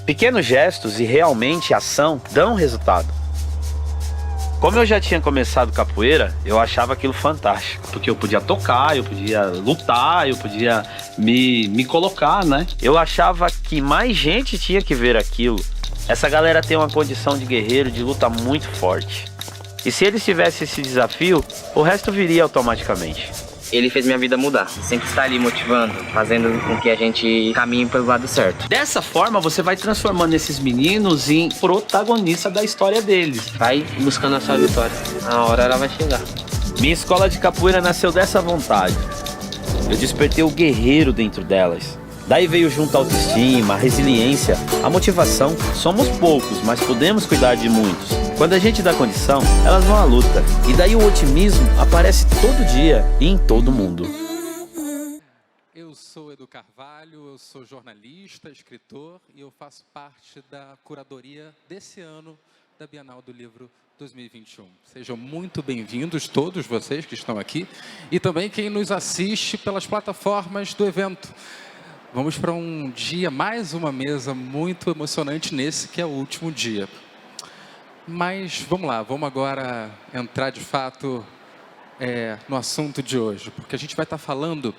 Pequenos gestos e realmente ação dão resultado. Como eu já tinha começado capoeira, eu achava aquilo fantástico, porque eu podia tocar, eu podia lutar, eu podia me colocar, né? Eu achava que mais gente tinha que ver aquilo. Essa galera tem uma condição de guerreiro, de luta muito forte. E se eles tivessem esse desafio, o resto viria automaticamente. Ele fez minha vida mudar. Sempre está ali motivando, fazendo com que a gente caminhe pelo lado certo. Dessa forma, você vai transformando esses meninos em protagonistas da história deles. Vai buscando a sua vitória. A hora ela vai chegar. Minha escola de capoeira nasceu dessa vontade. Eu despertei o guerreiro dentro delas. Daí veio junto a autoestima, a resiliência, a motivação. Somos poucos, mas podemos cuidar de muitos. Quando a gente dá condição, elas vão à luta. E daí o otimismo aparece todo dia e em todo mundo. Eu sou Edu Carvalho, eu sou jornalista, escritor e eu faço parte da curadoria desse ano da Bienal do Livro 2021. Sejam muito bem-vindos todos vocês que estão aqui e também quem nos assiste pelas plataformas do evento. Vamos para um dia, mais uma mesa muito emocionante nesse que é o último dia. Mas vamos lá, vamos agora entrar de fato no assunto de hoje, porque a gente vai estar falando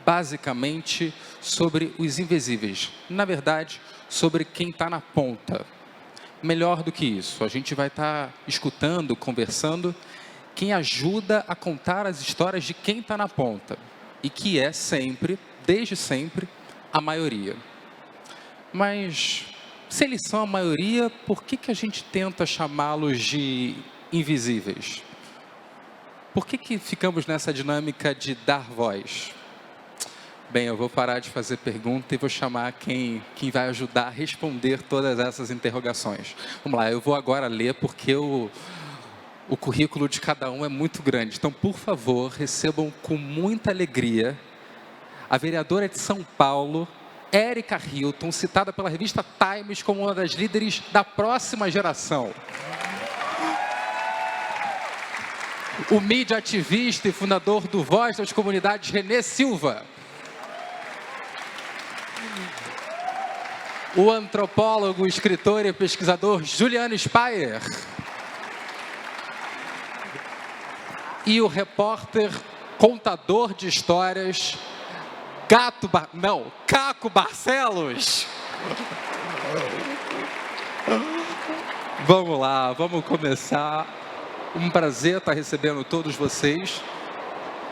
basicamente sobre os invisíveis. Na verdade, sobre quem está na ponta. Melhor do que isso, a gente vai estar escutando, conversando, quem ajuda a contar as histórias de quem está na ponta. E que é sempre, desde sempre, a maioria. Mas, se eles são a maioria, por que a gente tenta chamá-los de invisíveis? Por que ficamos nessa dinâmica de dar voz? Bem, eu vou parar de fazer pergunta e vou chamar quem vai ajudar a responder todas essas interrogações. Vamos lá, eu vou agora ler porque o currículo de cada um é muito grande. Então, por favor, recebam com muita alegria a vereadora de São Paulo, Érica Hilton, citada pela revista Times como uma das líderes da próxima geração. O mídia ativista e fundador do Voz das Comunidades, Renê Silva. O antropólogo, escritor e pesquisador Juliano Speyer. E o repórter, contador de histórias, Caco Barcelos. Vamos lá, vamos começar. Um prazer estar recebendo todos vocês.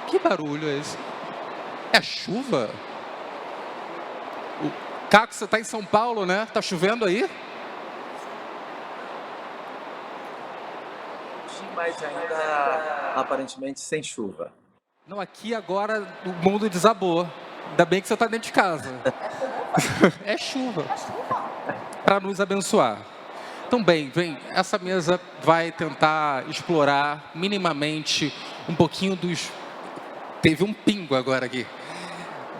Que barulho é esse? É chuva? Caco, você está em São Paulo, né? Está chovendo aí? Mas ainda aparentemente sem chuva. Não, aqui agora o mundo desabou. Ainda bem que você está dentro de casa. É chuva. Para nos abençoar. Então, bem, essa mesa vai tentar explorar minimamente um pouquinho dos... Teve um pingo agora aqui.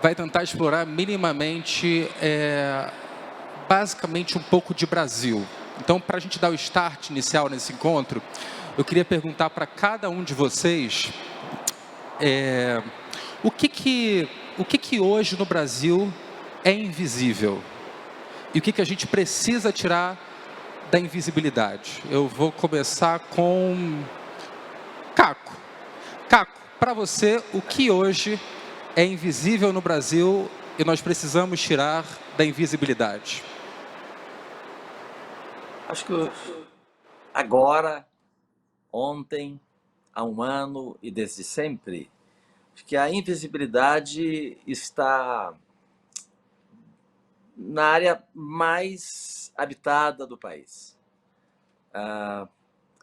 Vai tentar explorar minimamente, basicamente um pouco de Brasil. Então, para a gente dar o start inicial nesse encontro, eu queria perguntar para cada um de vocês o que hoje no Brasil é invisível e o que a gente precisa tirar da invisibilidade. Eu vou começar com Caco. Caco, para você, o que hoje é invisível no Brasil e nós precisamos tirar da invisibilidade? Acho que agora, ontem, há um ano e desde sempre, acho que a invisibilidade está na área mais habitada do país. A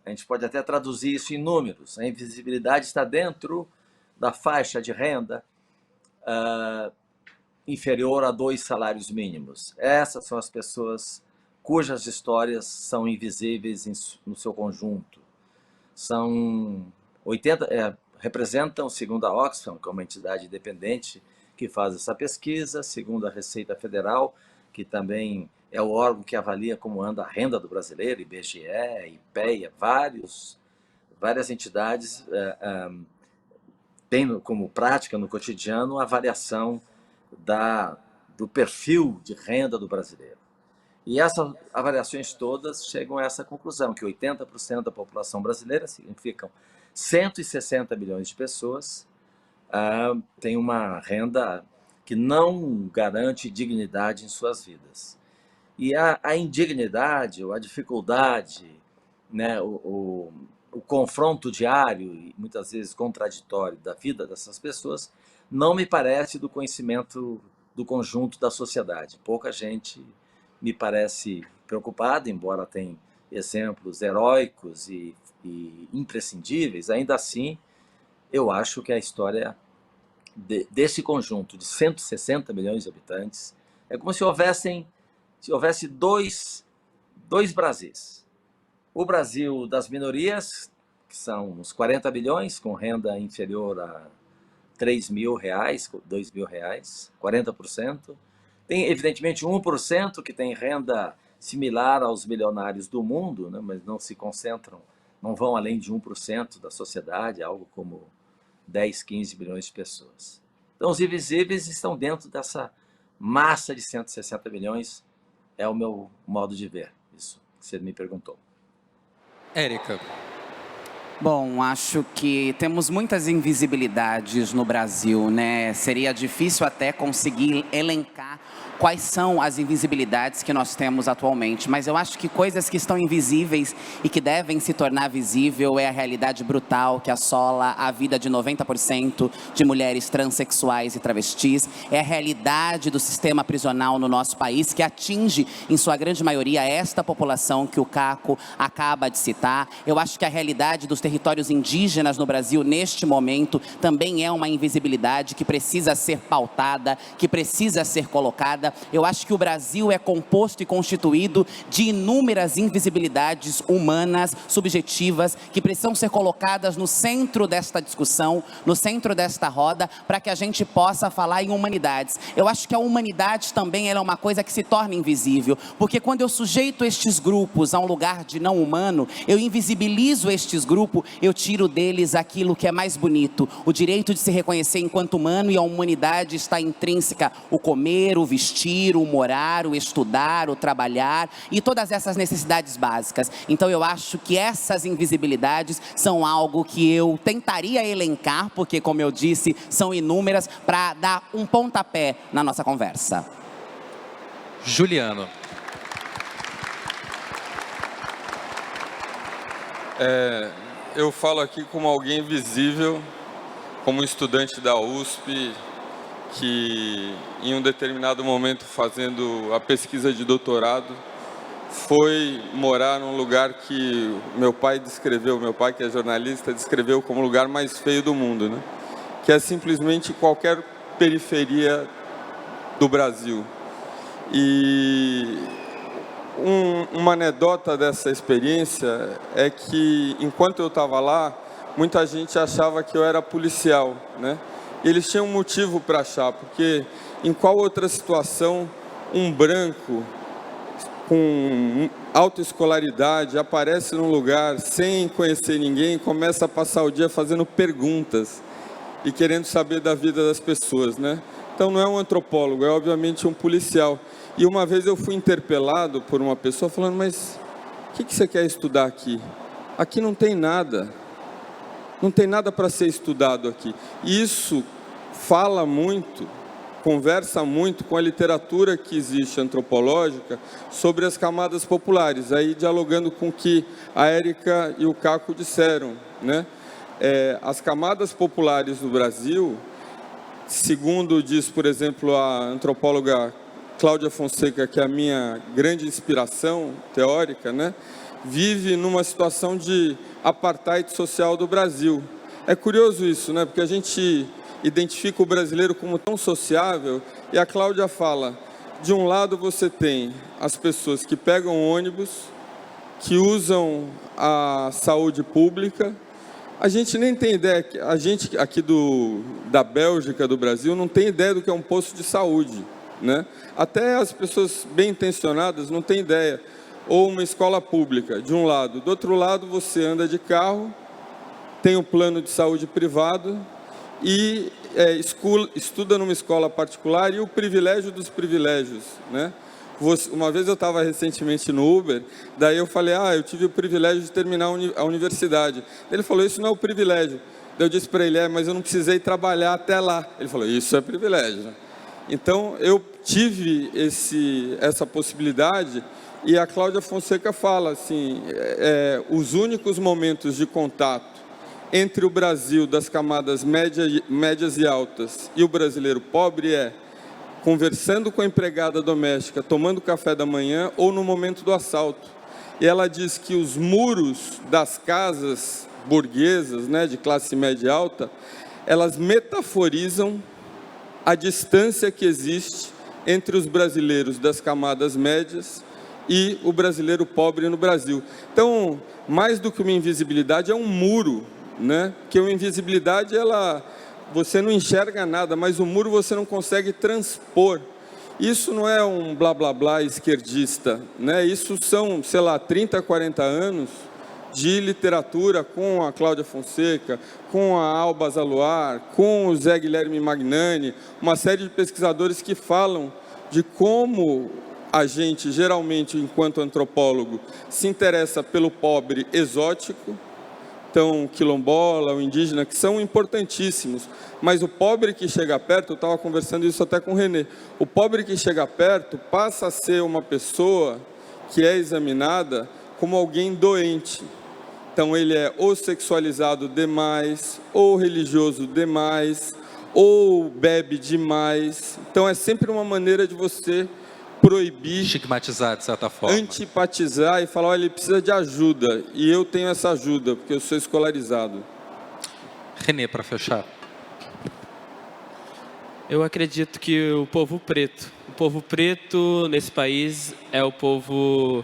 gente pode até traduzir isso em números. A invisibilidade está dentro da faixa de renda inferior a 2 salários mínimos. Essas são as pessoas cujas histórias são invisíveis no seu conjunto. São 80, representam, segundo a Oxfam, que é uma entidade independente que faz essa pesquisa, segundo a Receita Federal, que também é o órgão que avalia como anda a renda do brasileiro, IBGE, IPEA, várias entidades têm como prática no cotidiano a avaliação do perfil de renda do brasileiro. E essas avaliações todas chegam a essa conclusão, que 80% da população brasileira, significam 160 milhões de pessoas, tem uma renda que não garante dignidade em suas vidas. E a indignidade, ou a dificuldade, né, o confronto diário e muitas vezes contraditório da vida dessas pessoas, não me parece do conhecimento do conjunto da sociedade. Pouca gente me parece preocupada, embora tenha exemplos heróicos e imprescindíveis, ainda assim, eu acho que a história desse conjunto de 160 milhões de habitantes é como se houvesse dois Brasis. O Brasil das minorias, que são uns 40 bilhões, com renda inferior a R$3.000, R$2.000, 40%. Tem, evidentemente, 1% que tem renda similar aos milionários do mundo, né, mas não se concentram, não vão além de 1% da sociedade, algo como 10, 15 bilhões de pessoas. Então, os invisíveis estão dentro dessa massa de 160 milhões, é o meu modo de ver, isso que você me perguntou. Érica. Bom, acho que temos muitas invisibilidades no Brasil, né? Seria difícil até conseguir elencar quais são as invisibilidades que nós temos atualmente. Mas eu acho que coisas que estão invisíveis e que devem se tornar visível é a realidade brutal que assola a vida de 90% de mulheres transexuais e travestis. É a realidade do sistema prisional no nosso país, que atinge, em sua grande maioria, esta população que o Caco acaba de citar. Eu acho que a realidade dos territórios indígenas no Brasil, neste momento, também é uma invisibilidade que precisa ser pautada, que precisa ser colocada. Eu acho que o Brasil é composto e constituído de inúmeras invisibilidades humanas, subjetivas, que precisam ser colocadas no centro desta discussão, no centro desta roda, para que a gente possa falar em humanidades. Eu acho que a humanidade também é uma coisa que se torna invisível, porque quando eu sujeito estes grupos a um lugar de não humano, eu invisibilizo estes grupos, eu tiro deles aquilo que é mais bonito, o direito de se reconhecer enquanto humano, e a humanidade está intrínseca, o comer, o vestir, o morar, o estudar, o trabalhar e todas essas necessidades básicas. Então eu acho que essas invisibilidades são algo que eu tentaria elencar, porque como eu disse, são inúmeras, para dar um pontapé na nossa conversa. Juliano. Eu falo aqui como alguém visível, como estudante da USP, que em um determinado momento, fazendo a pesquisa de doutorado, foi morar num lugar que meu pai que é jornalista, descreveu como o lugar mais feio do mundo, né? Que é simplesmente qualquer periferia do Brasil. E uma anedota dessa experiência é que, enquanto eu estava lá, muita gente achava que eu era policial, né? E eles tinham um motivo para achar, porque em qual outra situação um branco com alta escolaridade aparece num lugar sem conhecer ninguém e começa a passar o dia fazendo perguntas e querendo saber da vida das pessoas, né? Então não é um antropólogo, é obviamente um policial. E uma vez eu fui interpelado por uma pessoa falando, mas o que você quer estudar aqui? Aqui não tem nada. Não tem nada para ser estudado aqui. Isso fala muito, conversa muito com a literatura que existe antropológica sobre as camadas populares, aí dialogando com o que a Érica e o Caco disseram, né? As camadas populares do Brasil, segundo diz, por exemplo, a antropóloga Cláudia Fonseca, que é a minha grande inspiração teórica, né? Vive numa situação de apartheid social do Brasil. É curioso isso, né? Porque a gente identifica o brasileiro como tão sociável, e a Cláudia fala, de um lado você tem as pessoas que pegam ônibus, que usam a saúde pública. A gente nem tem ideia, a gente aqui da Bélgica, do Brasil, não tem ideia do que é um posto de saúde, né? Até as pessoas bem intencionadas não têm ideia. Ou uma escola pública, de um lado. Do outro lado, você anda de carro, tem um plano de saúde privado e estuda numa escola particular, e o privilégio dos privilégios, né? Uma vez eu estava recentemente no Uber, daí eu falei, eu tive o privilégio de terminar a universidade. Ele falou, isso não é o privilégio. Daí eu disse para ele, mas eu não precisei trabalhar até lá. Ele falou, isso é privilégio. Então, eu tive essa possibilidade, e a Cláudia Fonseca fala assim, os únicos momentos de contato entre o Brasil das camadas médias e altas e o brasileiro pobre conversando com a empregada doméstica, tomando café da manhã ou no momento do assalto. E ela diz que os muros das casas burguesas, né, de classe média e alta, elas metaforizam a distância que existe entre os brasileiros das camadas médias e o brasileiro pobre no Brasil. Então, mais do que uma invisibilidade, é um muro, né? Que uma invisibilidade, você não enxerga nada, mas o muro você não consegue transpor. Isso não é um blá blá blá esquerdista, né? Isso são, 30, 40 anos de literatura com a Cláudia Fonseca, com a Alba Zaluar, com o Zé Guilherme Magnani, uma série de pesquisadores que falam de como a gente, geralmente, enquanto antropólogo, se interessa pelo pobre exótico, então, quilombola, o indígena, que são importantíssimos, mas o pobre que chega perto, eu estava conversando isso até com o René, o pobre que chega perto passa a ser uma pessoa que é examinada como alguém doente. Então, ele é ou sexualizado demais, ou religioso demais, ou bebe demais. Então, é sempre uma maneira de você proibir, estigmatizar de certa forma, antipatizar e falar, olha, ele precisa de ajuda, e eu tenho essa ajuda, porque eu sou escolarizado. René, para fechar. Eu acredito que o povo preto nesse país é o povo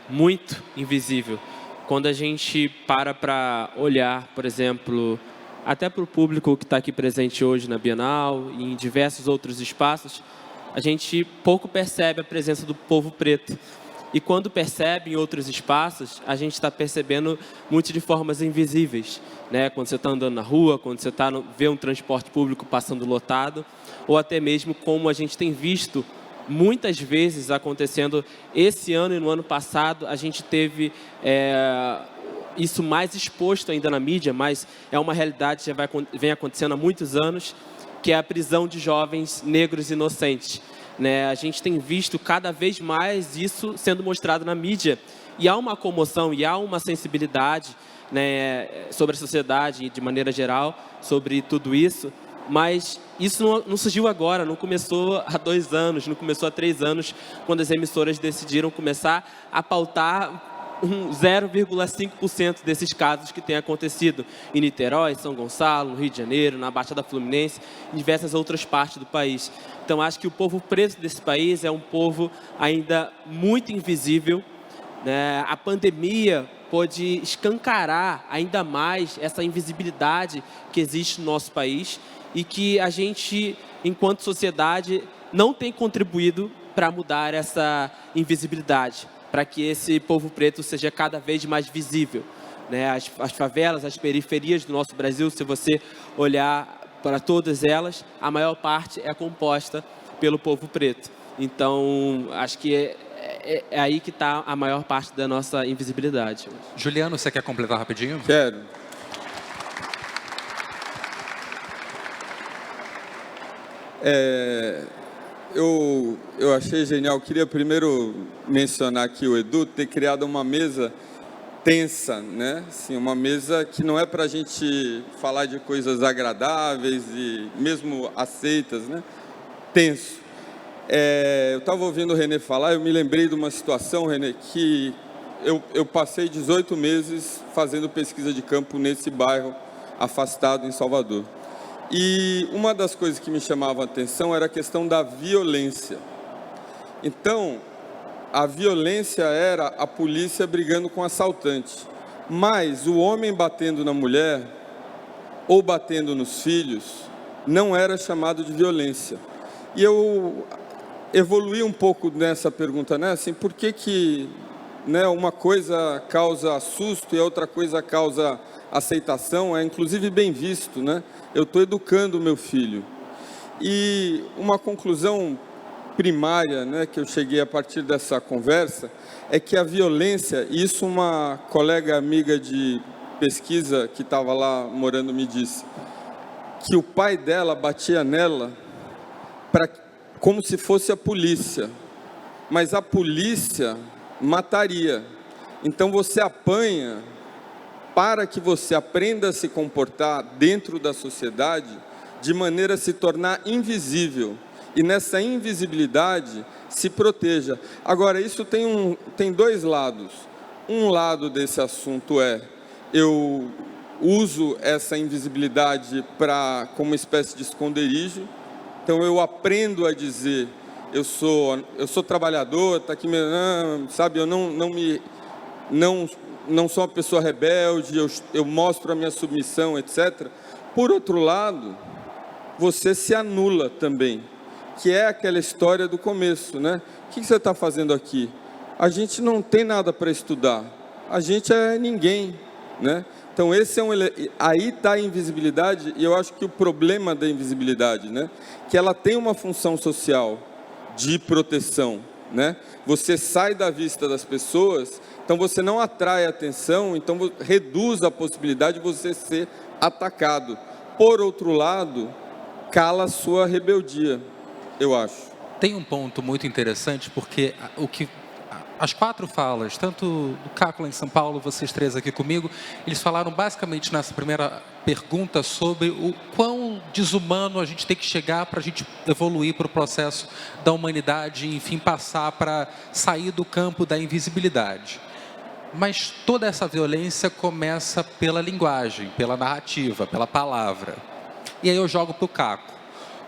muito invisível. Quando a gente para olhar, por exemplo, até para o público que está aqui presente hoje na Bienal e em diversos outros espaços, a gente pouco percebe a presença do povo preto. E quando percebe em outros espaços, a gente está percebendo muito de formas invisíveis, né? Quando você está andando na rua, quando você vê um transporte público passando lotado, ou até mesmo como a gente tem visto muitas vezes acontecendo esse ano e no ano passado, a gente teve isso mais exposto ainda na mídia, mas é uma realidade que já vem acontecendo há muitos anos, que é a prisão de jovens negros inocentes, né? A gente tem visto cada vez mais isso sendo mostrado na mídia, e há uma comoção, e há uma sensibilidade, né, sobre a sociedade de maneira geral, sobre tudo isso, mas isso não surgiu agora, não começou há 2 anos, não começou há 3 anos, quando as emissoras decidiram começar a pautar 0,5% desses casos que têm acontecido em Niterói, São Gonçalo, no Rio de Janeiro, na Baixada Fluminense, em diversas outras partes do país. Então, acho que o povo preto desse país é um povo ainda muito invisível, né? A pandemia pôde escancarar ainda mais essa invisibilidade que existe no nosso país e que a gente, enquanto sociedade, não tem contribuído para mudar essa invisibilidade, para que esse povo preto seja cada vez mais visível, né? As favelas, as periferias do nosso Brasil, se você olhar para todas elas, a maior parte é composta pelo povo preto. Então, acho que é aí que está a maior parte da nossa invisibilidade. Juliano, você quer completar rapidinho? Quero. Eu achei genial. Queria primeiro mencionar aqui o Edu ter criado uma mesa tensa, né? Assim, uma mesa que não é para a gente falar de coisas agradáveis e mesmo aceitas, né? Tenso. Eu estava ouvindo o René falar, eu me lembrei de uma situação, René, que eu passei 18 meses fazendo pesquisa de campo nesse bairro afastado em Salvador. E uma das coisas que me chamava a atenção era a questão da violência. Então, a violência era a polícia brigando com o assaltante. Mas o homem batendo na mulher ou batendo nos filhos não era chamado de violência. E eu evoluí um pouco nessa pergunta, né? Assim, por que né, uma coisa causa susto e a outra coisa causa aceitação? É inclusive bem visto, né? Eu estou educando o meu filho. E uma conclusão primária, né, que eu cheguei a partir dessa conversa, é que a violência, e isso uma colega amiga de pesquisa que estava lá morando me disse, que o pai dela batia nela como se fosse a polícia, mas a polícia mataria. Então você apanha para que você aprenda a se comportar dentro da sociedade de maneira a se tornar invisível. E nessa invisibilidade se proteja. Agora, isso tem dois lados. Um lado desse assunto eu uso essa invisibilidade como uma espécie de esconderijo. Então eu aprendo a dizer, eu sou trabalhador, tá aqui, sabe, eu não sou uma pessoa rebelde, eu mostro a minha submissão, etc. Por outro lado, você se anula também, que é aquela história do começo, né? O que você está fazendo aqui? A gente não tem nada para estudar, a gente é ninguém, né? Então aí está a invisibilidade, e eu acho que o problema da invisibilidade, né? Que ela tem uma função social de proteção, né? Você sai da vista das pessoas, então você não atrai atenção, então reduz a possibilidade de você ser atacado. Por outro lado, cala a sua rebeldia, eu acho. Tem um ponto muito interessante, porque as 4 falas, tanto do Caco lá em São Paulo, vocês 3 aqui comigo, eles falaram basicamente nessa primeira pergunta sobre o quão desumano a gente tem que chegar para a gente evoluir para o processo da humanidade e, enfim, passar para sair do campo da invisibilidade. Mas toda essa violência começa pela linguagem, pela narrativa, pela palavra. E aí eu jogo para o Caco.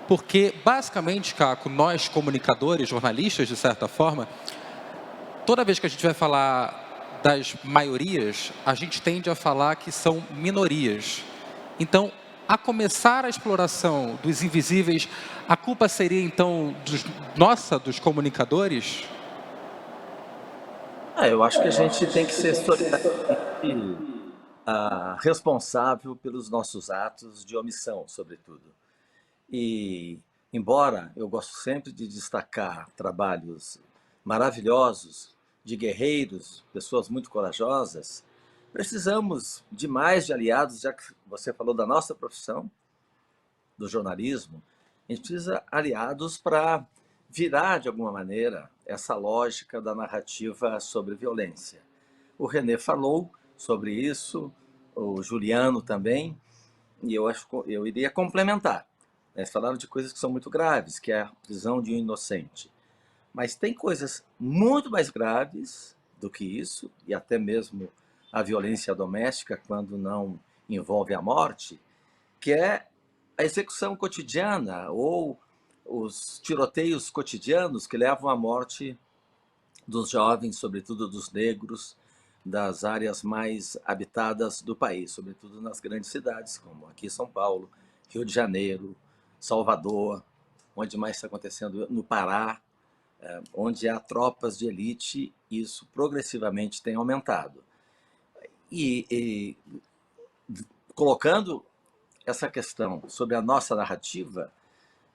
Porque, basicamente, Caco, nós comunicadores, jornalistas, de certa forma, toda vez que a gente vai falar das maiorias, a gente tende a falar que são minorias. Então, a começar a exploração dos invisíveis, a culpa seria, então, dos comunicadores? Eu acho que a gente tem que ser responsável pelos nossos atos de omissão, sobretudo. E, embora eu gosto sempre de destacar trabalhos maravilhosos de guerreiros, pessoas muito corajosas, precisamos de mais de aliados, já que você falou da nossa profissão, do jornalismo, a gente precisa de aliados para virar, de alguma maneira, essa lógica da narrativa sobre violência. O René falou sobre isso, o Juliano também, e eu iria complementar. Eles falaram de coisas que são muito graves, que é a prisão de um inocente. Mas tem coisas muito mais graves do que isso, e até mesmo a violência doméstica, quando não envolve a morte, que é a execução cotidiana ou os tiroteios cotidianos que levam à morte dos jovens, sobretudo dos negros, das áreas mais habitadas do país, sobretudo nas grandes cidades, como aqui São Paulo, Rio de Janeiro, Salvador, onde mais está acontecendo no Pará, onde há tropas de elite, isso progressivamente tem aumentado. E colocando essa questão sobre a nossa narrativa,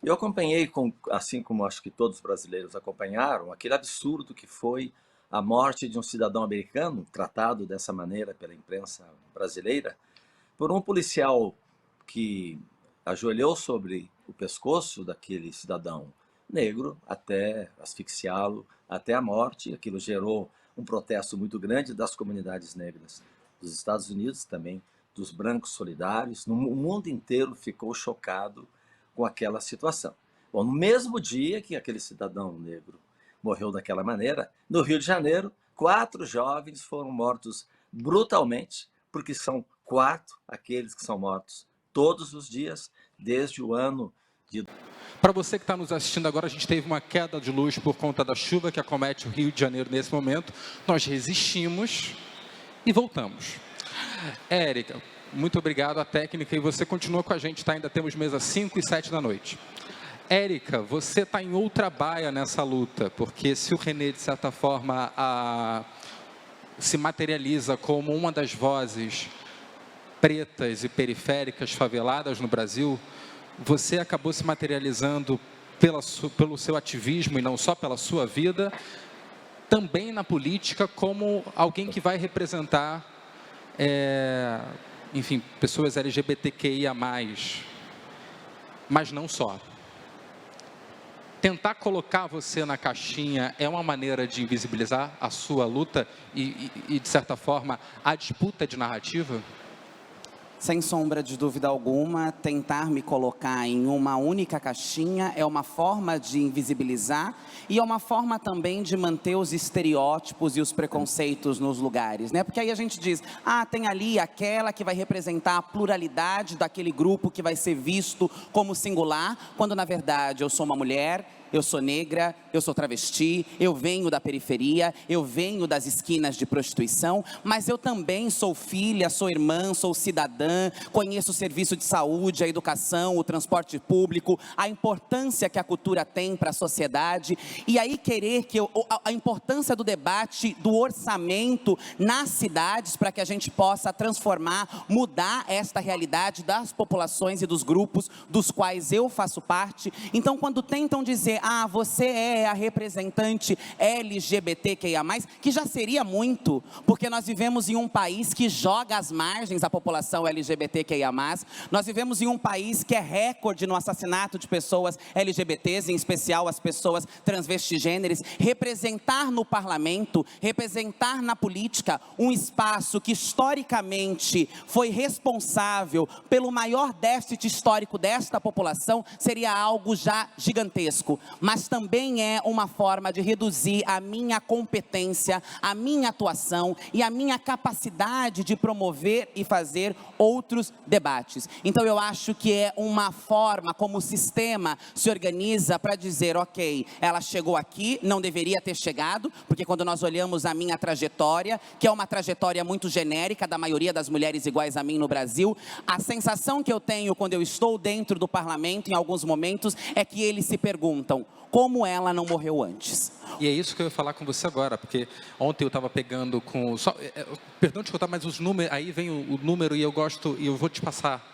eu acompanhei, assim como acho que todos os brasileiros acompanharam, aquele absurdo que foi a morte de um cidadão americano, tratado dessa maneira pela imprensa brasileira, por um policial que ajoelhou sobre o pescoço daquele cidadão negro até asfixiá-lo, até a morte. Aquilo gerou um protesto muito grande das comunidades negras dos Estados Unidos, também dos brancos solidários. O mundo inteiro ficou chocado com aquela situação. Bom, no mesmo dia que aquele cidadão negro morreu daquela maneira, no Rio de Janeiro, 4 jovens foram mortos brutalmente, porque são 4 aqueles que são mortos todos os dias, desde o ano de... Para você que está nos assistindo agora, a gente teve uma queda de luz por conta da chuva que acomete o Rio de Janeiro nesse momento. Nós resistimos e voltamos. Érica, muito obrigado à técnica, e você continua com a gente, tá? Ainda temos mesa 5 e 7 da noite. Érica, você está em outra baia nessa luta, porque se o René, de certa forma, se materializa como uma das vozes pretas e periféricas faveladas no Brasil, você acabou se materializando pelo seu ativismo e não só pela sua vida, também na política como alguém que vai representar, enfim, pessoas LGBTQIA+, mas não só. Tentar colocar você na caixinha é uma maneira de invisibilizar a sua luta e de certa forma, a disputa de narrativa? Sem sombra de dúvida alguma, tentar me colocar em uma única caixinha é uma forma de invisibilizar e é uma forma também de manter os estereótipos e os preconceitos nos lugares, né? Porque aí a gente diz, tem ali aquela que vai representar a pluralidade daquele grupo que vai ser visto como singular, quando na verdade eu sou uma mulher, eu sou negra, eu sou travesti, eu venho da periferia, eu venho das esquinas de prostituição, mas eu também sou filha, sou irmã, sou cidadã, conheço o serviço de saúde, a educação, o transporte público, a importância que a cultura tem para a sociedade, e aí querer que a importância do debate, do orçamento nas cidades, para que a gente possa transformar, mudar esta realidade das populações e dos grupos dos quais eu faço parte. Então, quando tentam dizer, você é a representante LGBTQIA+, que já seria muito, porque nós vivemos em um país que joga às margens a população LGBTQIA+, nós vivemos em um país que é recorde no assassinato de pessoas LGBTs, em especial as pessoas transvestigêneres. Representar no parlamento, representar na política um espaço que historicamente foi responsável pelo maior déficit histórico desta população, seria algo já gigantesco. Mas também é uma forma de reduzir a minha competência, a minha atuação e a minha capacidade de promover e fazer outros debates. Então eu acho que é uma forma como o sistema se organiza para dizer, ok, ela chegou aqui, não deveria ter chegado, porque quando nós olhamos a minha trajetória, que é uma trajetória muito genérica da maioria das mulheres iguais a mim no Brasil, a sensação que eu tenho quando eu estou dentro do parlamento, em alguns momentos, é que eles se perguntam, como ela não morreu antes? E é isso que eu ia falar com você agora, porque ontem eu estava pegando com... perdão de contar, mas os números... Aí vem o número e eu gosto... E eu vou te passar.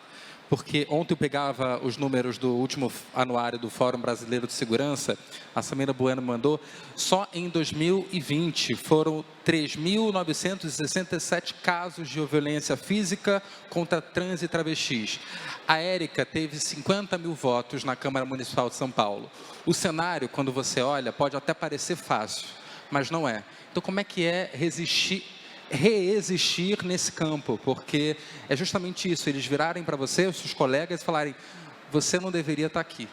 Porque ontem eu pegava os números do último anuário do Fórum Brasileiro de Segurança, a Samira Bueno mandou, só em 2020 foram 3.967 casos de violência física contra trans e travestis. A Érica teve 50 mil votos na Câmara Municipal de São Paulo. O cenário, quando você olha, pode até parecer fácil, mas não é. Então, como é que é reexistir nesse campo? Porque é justamente isso, eles virarem para você, os seus colegas, e falarem, você não deveria estar aqui.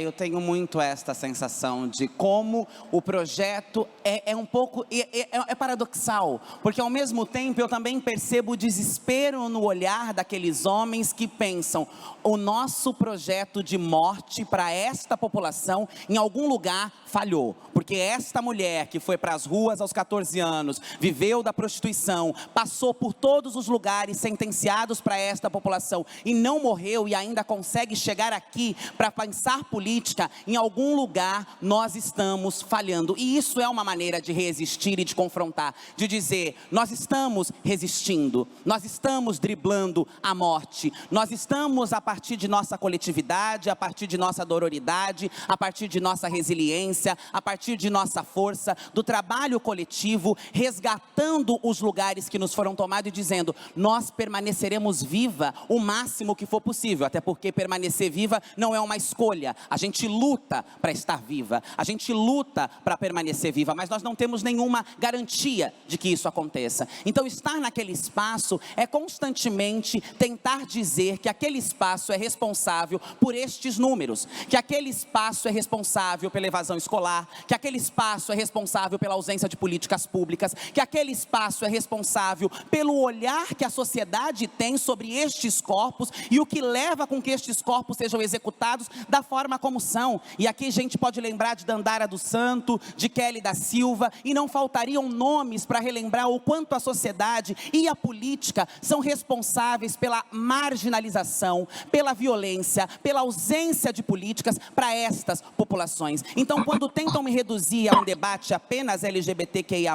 Eu tenho muito esta sensação de como o projeto é um pouco, é paradoxal, porque ao mesmo tempo eu também percebo o desespero no olhar daqueles homens que pensam, o nosso projeto de morte para esta população em algum lugar falhou, porque esta mulher que foi para as ruas aos 14 anos, viveu da prostituição, passou por todos os lugares sentenciados para esta população e não morreu e ainda consegue chegar aqui para pensar política, em algum lugar nós estamos falhando. E isso é uma maneira de resistir e de confrontar, de dizer, nós estamos resistindo, nós estamos driblando a morte, nós estamos a partir de nossa coletividade, a partir de nossa dororidade, a partir de nossa resiliência, a partir de nossa força, do trabalho coletivo, resgatando os lugares que nos foram tomados e dizendo, nós permaneceremos viva o máximo que for possível, até porque permanecer viva não é uma escolha, a gente luta para estar viva, a gente luta para permanecer viva, mas nós não temos nenhuma garantia de que isso aconteça. Então estar naquele espaço é constantemente tentar dizer que aquele espaço é responsável por estes números, que aquele espaço é responsável pela evasão escolar, que aquele espaço é responsável pela ausência de políticas públicas, que aquele espaço é responsável pelo olhar que a sociedade tem sobre estes corpos e o que leva com que estes corpos sejam executados da forma como são. E aqui a gente pode lembrar de Dandara dos Santos, de Kelly da Silva, e não faltariam nomes para relembrar o quanto a sociedade e a política são responsáveis pela marginalização, pela violência, pela ausência de políticas para estas populações. Então, quando tentam me reduzir a um debate apenas LGBTQIA+,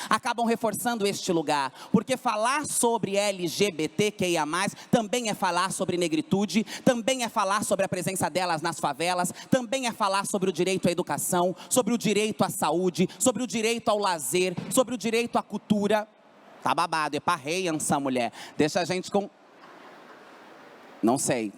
acabam reforçando este lugar, porque falar sobre LGBTQIA+, também é falar sobre negritude, também é falar sobre a presença delas nas favelas, também é falar sobre o direito à educação, sobre o direito à saúde, sobre o direito ao lazer, sobre o direito à cultura. Tá babado, é parreia essa mulher. Deixa a gente com... Não sei,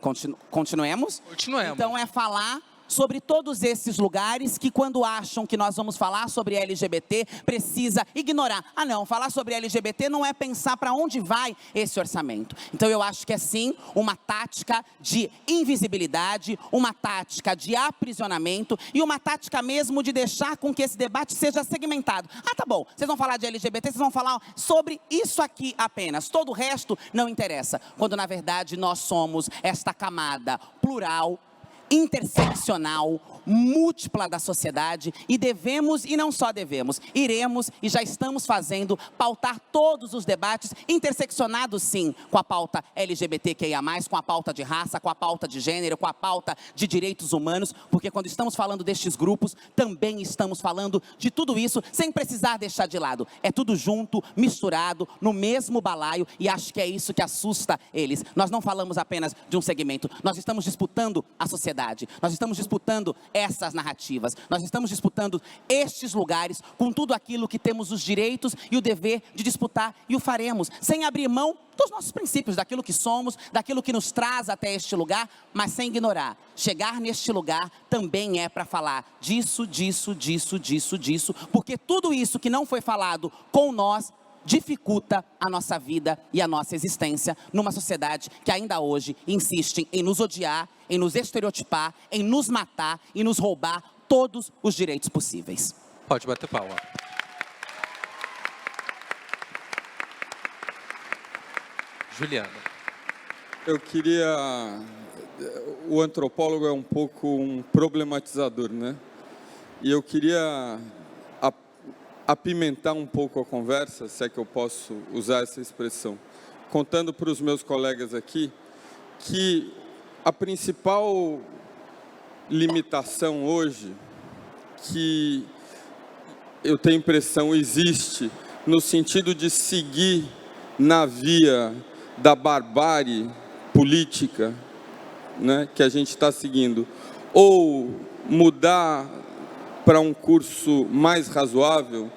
continuemos? Continuemos. Então é falar sobre todos esses lugares que, quando acham que nós vamos falar sobre LGBT, precisa ignorar. Ah não, falar sobre LGBT não é pensar para onde vai esse orçamento. Então eu acho que é sim uma tática de invisibilidade, uma tática de aprisionamento e uma tática mesmo de deixar com que esse debate seja segmentado. Ah, tá bom, vocês vão falar de LGBT, vocês vão falar sobre isso aqui apenas. Todo o resto não interessa. Quando na verdade nós somos esta camada plural, interseccional, múltipla da sociedade e devemos, e não só devemos, iremos e já estamos fazendo, pautar todos os debates interseccionados sim, com a pauta LGBTQIA+, com a pauta de raça, com a pauta de gênero, com a pauta de direitos humanos, porque quando estamos falando destes grupos, também estamos falando de tudo isso, sem precisar deixar de lado. É tudo junto, misturado, no mesmo balaio, e acho que é isso que assusta eles. Nós não falamos apenas de um segmento, nós estamos disputando a sociedade, nós estamos disputando essas narrativas, nós estamos disputando estes lugares com tudo aquilo que temos os direitos e o dever de disputar, e o faremos, sem abrir mão dos nossos princípios, daquilo que somos, daquilo que nos traz até este lugar, mas sem ignorar. Chegar neste lugar também é para falar disso, porque tudo isso que não foi falado com nós dificulta a nossa vida e a nossa existência numa sociedade que ainda hoje insiste em nos odiar, em nos estereotipar, em nos matar e nos roubar todos os direitos possíveis. Pode bater palma. Juliana. Eu queria... O antropólogo é um pouco um problematizador, né? E eu queria apimentar um pouco a conversa, se é que eu posso usar essa expressão, contando para os meus colegas aqui que a principal limitação hoje, que eu tenho impressão existe no sentido de seguir na via da barbárie política, né, que a gente está seguindo, ou mudar para um curso mais razoável,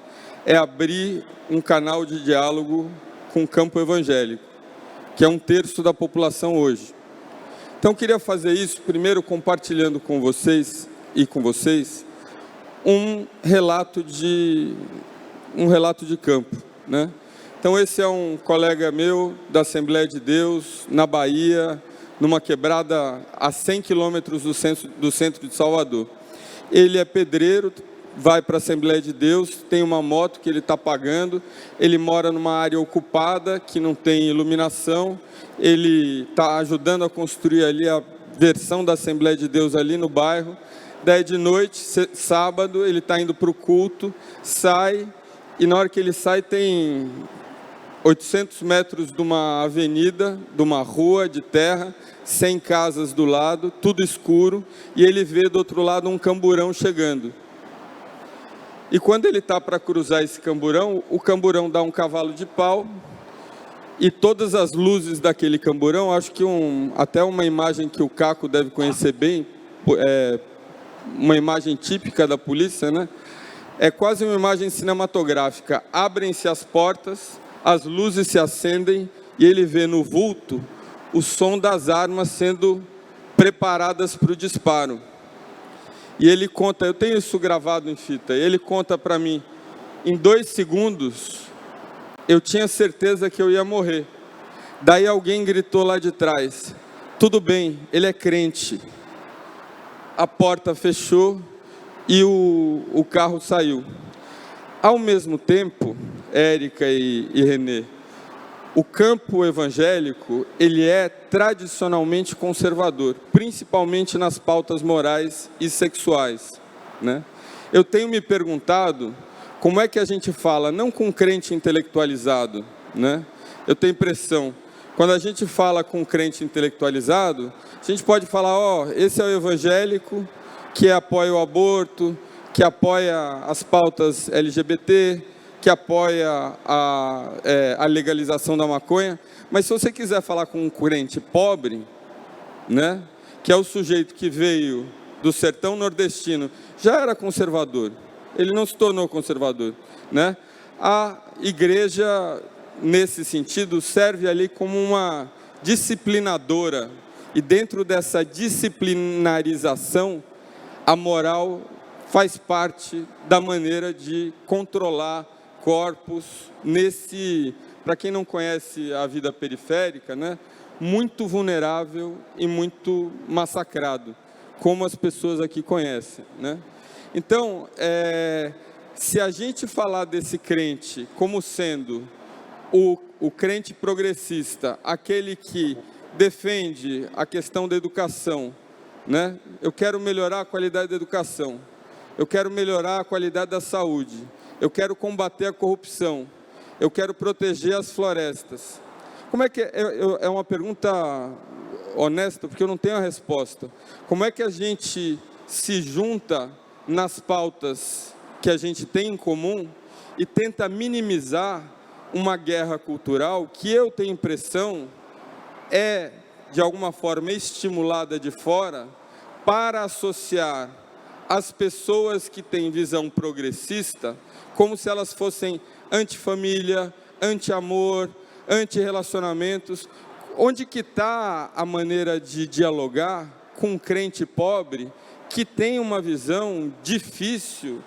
é abrir um canal de diálogo com o campo evangélico, que é 1/3 da população hoje. Então, eu queria fazer isso, primeiro, compartilhando com vocês e com vocês um relato de campo, né? Então, esse é um colega meu da Assembleia de Deus, na Bahia, numa quebrada a 100 quilômetros do centro de Salvador. Ele é pedreiro, vai para a Assembleia de Deus, tem uma moto que ele está pagando, ele mora numa área ocupada, que não tem iluminação, ele está ajudando a construir ali a versão da Assembleia de Deus ali no bairro. Daí de noite, sábado, ele está indo para o culto, sai, e na hora que ele sai tem 800 metros de uma avenida, de uma rua de terra, 100 casas do lado, tudo escuro, e ele vê do outro lado um camburão chegando. E quando ele está para cruzar esse camburão, o camburão dá um cavalo de pau, e todas as luzes daquele camburão, acho que até uma imagem que o Caco deve conhecer bem, uma imagem típica da polícia, né? É quase uma imagem cinematográfica. Abrem-se as portas, as luzes se acendem, e ele vê no vulto o som das armas sendo preparadas para o disparo. E ele conta, eu tenho isso gravado em fita, ele conta para mim, em 2 segundos, eu tinha certeza que eu ia morrer. Daí alguém gritou lá de trás, tudo bem, ele é crente. A porta fechou e o carro saiu. Ao mesmo tempo, Érica e Renê, o campo evangélico, ele é tradicionalmente conservador, principalmente nas pautas morais e sexuais, né? Eu tenho me perguntado como é que a gente fala, não com crente intelectualizado, né? Eu tenho impressão, quando a gente fala com crente intelectualizado, a gente pode falar, esse é o evangélico que apoia o aborto, que apoia as pautas LGBT, que apoia a legalização da maconha, mas se você quiser falar com um crente pobre, né, que é o sujeito que veio do sertão nordestino, já era conservador. Ele não se tornou conservador, né? A igreja, nesse sentido, serve ali como uma disciplinadora. E dentro dessa disciplinarização, a moral faz parte da maneira de controlar corpos nesse, para quem não conhece a vida periférica, né, muito vulnerável e muito massacrado, como as pessoas aqui conhecem, né? Então, se a gente falar desse crente como sendo o crente progressista, aquele que defende a questão da educação, né? Eu quero melhorar a qualidade da educação, eu quero melhorar a qualidade da saúde, eu quero combater a corrupção, eu quero proteger as florestas. Como é que é uma pergunta honesta, porque eu não tenho a resposta. Como é que a gente se junta nas pautas que a gente tem em comum e tenta minimizar uma guerra cultural que eu tenho impressão é, de alguma forma, estimulada de fora para associar as pessoas que têm visão progressista como se elas fossem anti-família, anti-amor, anti-relacionamentos. Onde que está a maneira de dialogar com um crente pobre que tem uma visão difícil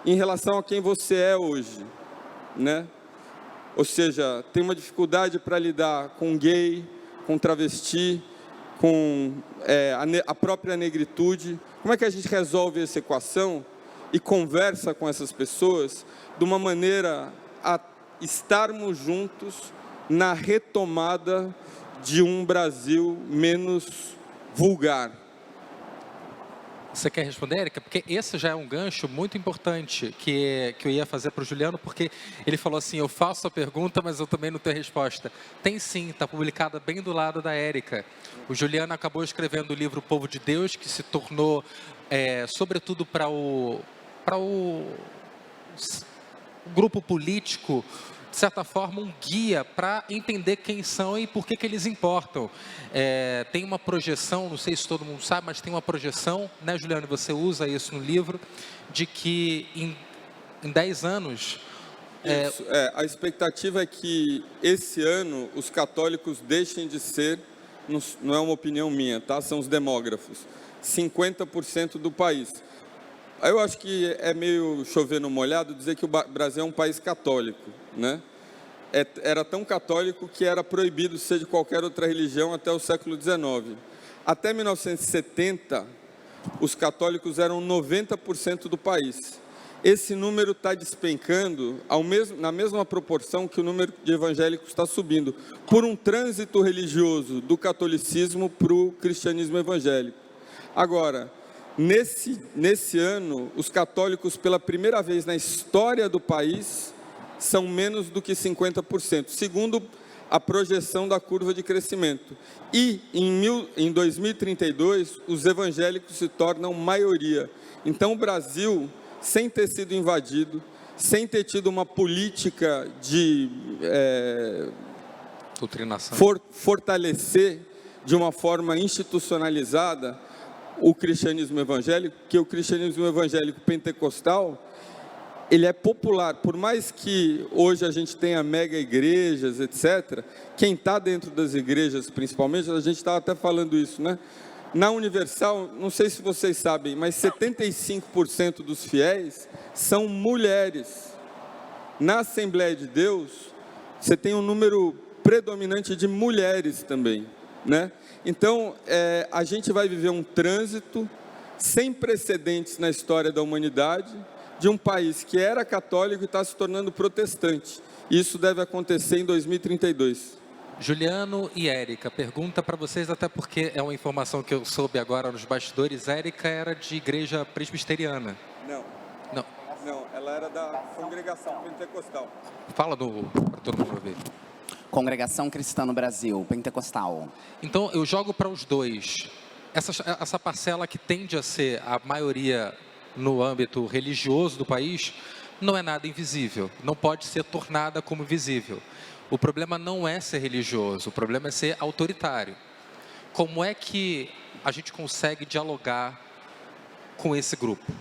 em relação a quem você é hoje, né? Ou seja, tem uma dificuldade para lidar com gay, com travesti, com a própria negritude. Como é que a gente resolve essa equação e conversa com essas pessoas de uma maneira a estarmos juntos na retomada de um Brasil menos vulgar? Você quer responder, Érica? Porque esse já é um gancho muito importante que eu ia fazer para o Juliano, porque ele falou assim, eu faço a pergunta, mas eu também não tenho resposta. Tem sim, está publicada bem do lado da Érica. O Juliano acabou escrevendo o livro Povo de Deus, que se tornou, sobretudo para o grupo político, de certa forma, um guia para entender quem são e por que eles importam. Tem uma projeção, não sei se todo mundo sabe, mas tem uma projeção, né, Juliano, você usa isso no livro, de que em 10 anos... a expectativa é que esse ano os católicos deixem de ser, não é uma opinião minha, tá? São os demógrafos, 50% do país. Eu acho que é meio chover no molhado dizer que o Brasil é um país católico, né? Era tão católico que era proibido ser de qualquer outra religião até o século XIX. Até 1970, os católicos eram 90% do país. Esse número está despencando na mesma proporção que o número de evangélicos está subindo, por um trânsito religioso do catolicismo para o cristianismo evangélico. Agora, nesse ano, os católicos, pela primeira vez na história do país, são menos do que 50%, segundo a projeção da curva de crescimento. E em 2032, os evangélicos se tornam maioria. Então, o Brasil, sem ter sido invadido, sem ter tido uma política de fortalecer de uma forma institucionalizada o cristianismo evangélico, que o cristianismo evangélico pentecostal, ele é popular. Por mais que hoje a gente tenha mega igrejas, etc., quem está dentro das igrejas, principalmente, a gente estava até falando isso, né? Na Universal, não sei se vocês sabem, mas 75% dos fiéis são mulheres. Na Assembleia de Deus, você tem um número predominante de mulheres também, né? Então, a gente vai viver um trânsito sem precedentes na história da humanidade, de um país que era católico e está se tornando protestante. Isso deve acontecer em 2032. Juliano e Érica, pergunta para vocês, até porque é uma informação que eu soube agora nos bastidores. Érica era de igreja presbiteriana. Não, ela era da congregação pentecostal. Fala para todo mundo ouvir. Congregação Cristã no Brasil, pentecostal. Então, eu jogo para os dois. Essa parcela que tende a ser a maioria no âmbito religioso do país, não é nada invisível, não pode ser tornada como visível. O problema não é ser religioso, o problema é ser autoritário. Como é que a gente consegue dialogar com esse grupo?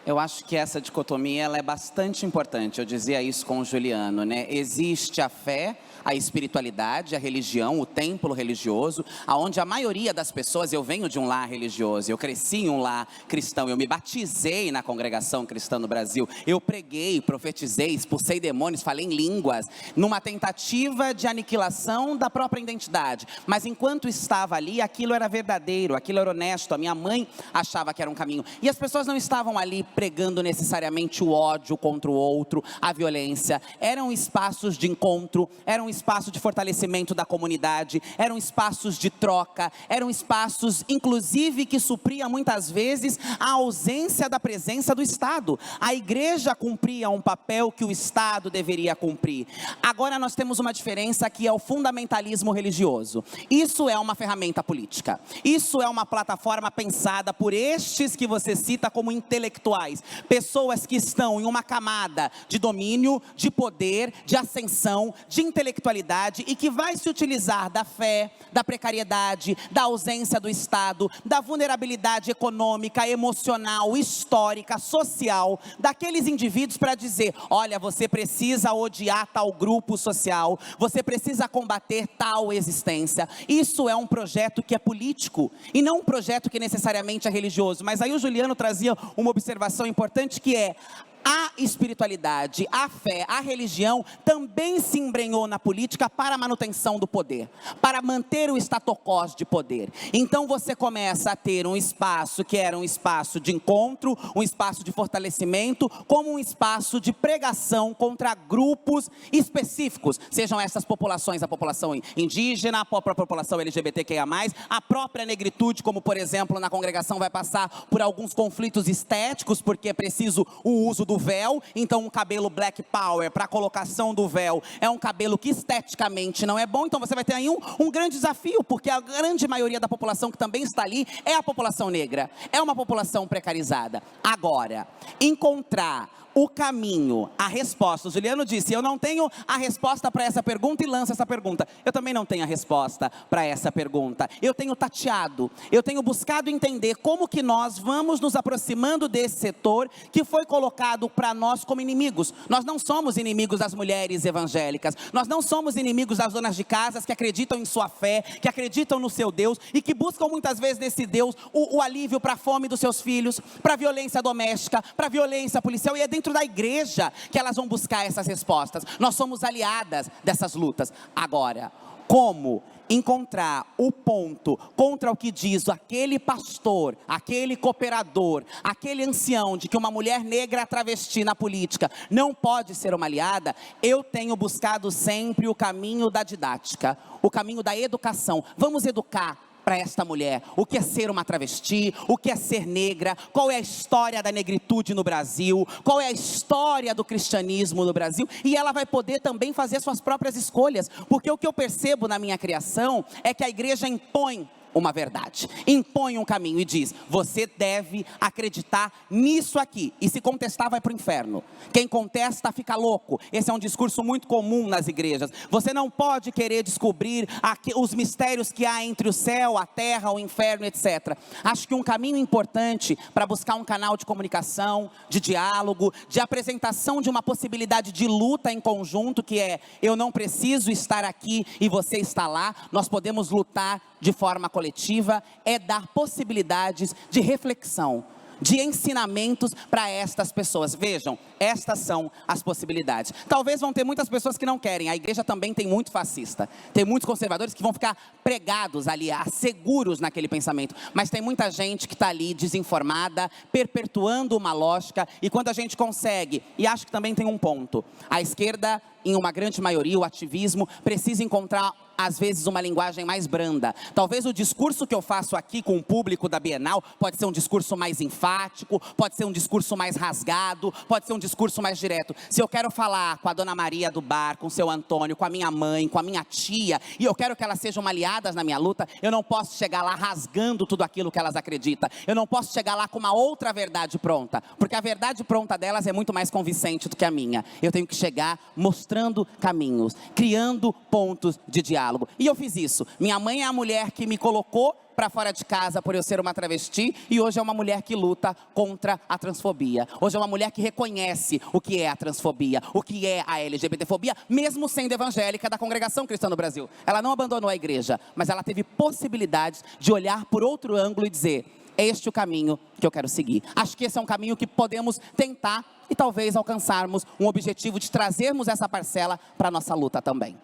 Eu acho que essa dicotomia ela é bastante importante. Eu dizia isso com o Juliano, né? Existe a fé, a espiritualidade, a religião, o templo religioso, aonde a maioria das pessoas, eu venho de um lar religioso, eu cresci em um lar cristão, eu me batizei na congregação cristã no Brasil, eu preguei, profetizei, expulsei demônios, falei em línguas, numa tentativa de aniquilação da própria identidade. Mas enquanto estava ali, aquilo era verdadeiro, aquilo era honesto, a minha mãe achava que era um caminho. E as pessoas não estavam ali pregando necessariamente o ódio contra o outro, a violência. Eram espaços de encontro, eram espaços de fortalecimento da comunidade, eram espaços de troca, eram espaços, inclusive, que supria muitas vezes a ausência da presença do Estado. A igreja cumpria um papel que o Estado deveria cumprir. Agora nós temos uma diferença que é o fundamentalismo religioso. Isso é uma ferramenta política. Isso é uma plataforma pensada por estes que você cita como intelectuais. Pessoas que estão em uma camada de domínio, de poder, de ascensão, de intelectualidade e que vai se utilizar da fé, da precariedade, da ausência do Estado, da vulnerabilidade econômica, emocional, histórica, social, daqueles indivíduos para dizer, olha, você precisa odiar tal grupo social, você precisa combater tal existência. Isso é um projeto que é político e não um projeto que necessariamente é religioso. Mas aí o Juliano trazia uma observação importante que é a espiritualidade, a fé, a religião também se embrenhou na política para a manutenção do poder, para manter o status quo de poder. Então você começa a ter um espaço que era um espaço de encontro, um espaço de fortalecimento, como um espaço de pregação contra grupos específicos, sejam essas populações, a população indígena, a própria população LGBTQIA+, a própria negritude, como por exemplo na congregação vai passar por alguns conflitos estéticos, porque é preciso o uso do véu, então um cabelo black power para a colocação do véu é um cabelo que esteticamente não é bom, então você vai ter aí um grande desafio, porque a grande maioria da população que também está ali é a população negra, é uma população precarizada. Agora, encontrar o caminho, a resposta. O Juliano disse, eu não tenho a resposta para essa pergunta e lança essa pergunta. Eu também não tenho a resposta para essa pergunta. Eu tenho tateado, eu tenho buscado entender como que nós vamos nos aproximando desse setor que foi colocado para nós como inimigos. Nós não somos inimigos das mulheres evangélicas, nós não somos inimigos das donas de casas que acreditam em sua fé, que acreditam no seu Deus e que buscam muitas vezes nesse Deus o alívio para a fome dos seus filhos, para a violência doméstica, para a violência policial, e é dentro da igreja que elas vão buscar essas respostas. Nós somos aliadas dessas lutas. Agora, como encontrar o ponto contra o que diz aquele pastor, aquele cooperador, aquele ancião de que uma mulher negra travesti na política não pode ser uma aliada, eu tenho buscado sempre o caminho da didática, o caminho da educação. Vamos educar para esta mulher, o que é ser uma travesti, o que é ser negra, qual é a história da negritude no Brasil, qual é a história do cristianismo no Brasil, e ela vai poder também fazer suas próprias escolhas, porque o que eu percebo na minha criação é que a igreja impõe uma verdade, impõe um caminho e diz, você deve acreditar nisso aqui, e se contestar vai para o inferno. Quem contesta fica louco. Esse é um discurso muito comum nas igrejas. Você não pode querer descobrir os mistérios que há entre o céu, a terra, o inferno, etc. Acho que um caminho importante para buscar um canal de comunicação, de diálogo, de apresentação de uma possibilidade de luta em conjunto, que é, eu não preciso estar aqui e você está lá, nós podemos lutar de forma coletiva, é dar possibilidades de reflexão, de ensinamentos para estas pessoas. Vejam, estas são as possibilidades. Talvez vão ter muitas pessoas que não querem, a igreja também tem muito fascista, tem muitos conservadores que vão ficar pregados ali, seguros naquele pensamento, mas tem muita gente que está ali desinformada, perpetuando uma lógica, e quando a gente consegue, e acho que também tem um ponto, a esquerda, em uma grande maioria, o ativismo, precisa encontrar às vezes uma linguagem mais branda. Talvez o discurso que eu faço aqui com o público da Bienal pode ser um discurso mais enfático, pode ser um discurso mais rasgado, pode ser um discurso mais direto. Se eu quero falar com a Dona Maria do bar, com o seu Antônio, com a minha mãe, com a minha tia, e eu quero que elas sejam aliadas na minha luta, eu não posso chegar lá rasgando tudo aquilo que elas acreditam. Eu não posso chegar lá com uma outra verdade pronta, porque a verdade pronta delas é muito mais convincente do que a minha. Eu tenho que chegar mostrando caminhos, criando pontos de diálogo. diálogo. E eu fiz isso. Minha mãe é a mulher que me colocou para fora de casa por eu ser uma travesti, e hoje é uma mulher que luta contra a transfobia. Hoje é uma mulher que reconhece o que é a transfobia, o que é a LGBTfobia, mesmo sendo evangélica da Congregação Cristã no Brasil. Ela não abandonou a igreja, mas ela teve possibilidades de olhar por outro ângulo e dizer: é este o caminho que eu quero seguir. Acho que esse é um caminho que podemos tentar e talvez alcançarmos um objetivo de trazermos essa parcela para a nossa luta também.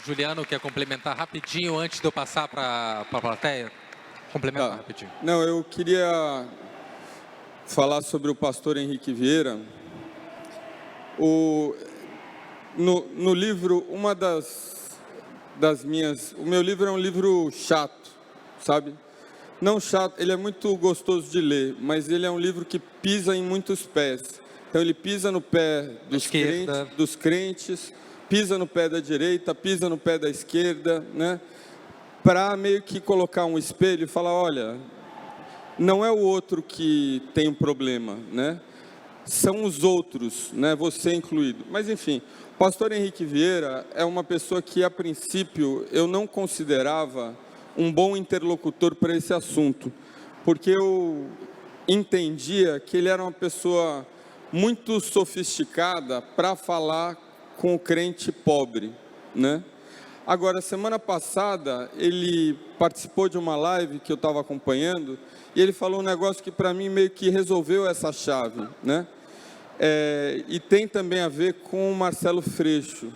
Juliano, quer complementar rapidinho antes de eu passar para a plateia? Complementar rapidinho. Não, eu queria falar sobre o pastor Henrique Vieira. No livro, uma das minhas... O meu livro é um livro chato, sabe? Não chato, ele é muito gostoso de ler, mas ele é um livro que pisa em muitos pés. Então ele pisa no pé dos crentes, pisa no pé da direita, pisa no pé da esquerda, né? Para meio que colocar um espelho e falar: olha, não é o outro que tem um problema, né? São os outros, né? Você incluído. Mas enfim, o pastor Henrique Vieira é uma pessoa que, a princípio, eu não considerava um bom interlocutor para esse assunto, porque eu entendia que ele era uma pessoa muito sofisticada para falar com o crente pobre, né? Agora, semana passada, ele participou de uma live que eu estava acompanhando, e ele falou um negócio que para mim meio que resolveu essa chave, né? E tem também a ver com o Marcelo Freixo.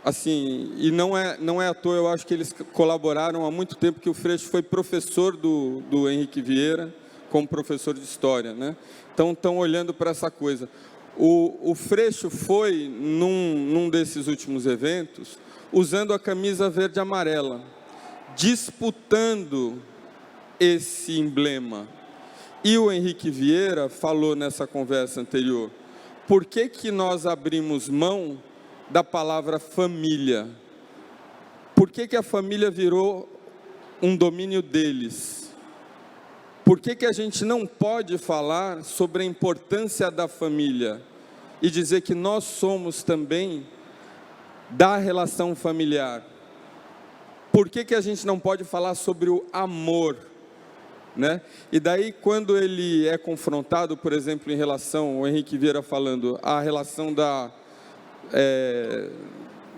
Assim, e não é à toa, eu acho que eles colaboraram há muito tempo, que o Freixo foi professor do Henrique Vieira, como professor de história, né? Então, estão olhando para essa coisa. O Freixo foi, num desses últimos eventos, usando a camisa verde e amarela, disputando esse emblema. E o Henrique Vieira falou nessa conversa anterior: por que que nós abrimos mão da palavra família? Por que que a família virou um domínio deles? Por que que a gente não pode falar sobre a importância da família e dizer que nós somos também da relação familiar? Por que que a gente não pode falar sobre o amor, né? E daí, quando ele é confrontado, por exemplo, em relação, o Henrique Vieira falando, a relação da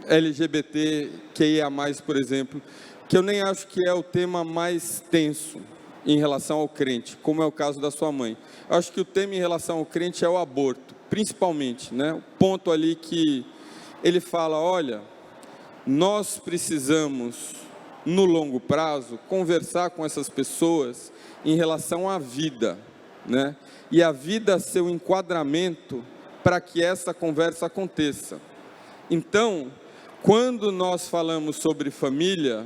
LGBTQIA+, por exemplo, que eu nem acho que é o tema mais tenso em relação ao crente, como é o caso da sua mãe. Eu acho que o tema em relação ao crente é o aborto, principalmente, né? O ponto ali que ele fala: olha, nós precisamos, no longo prazo, conversar com essas pessoas em relação à vida, né? E a vida ser o enquadramento para que essa conversa aconteça. Então, quando nós falamos sobre família,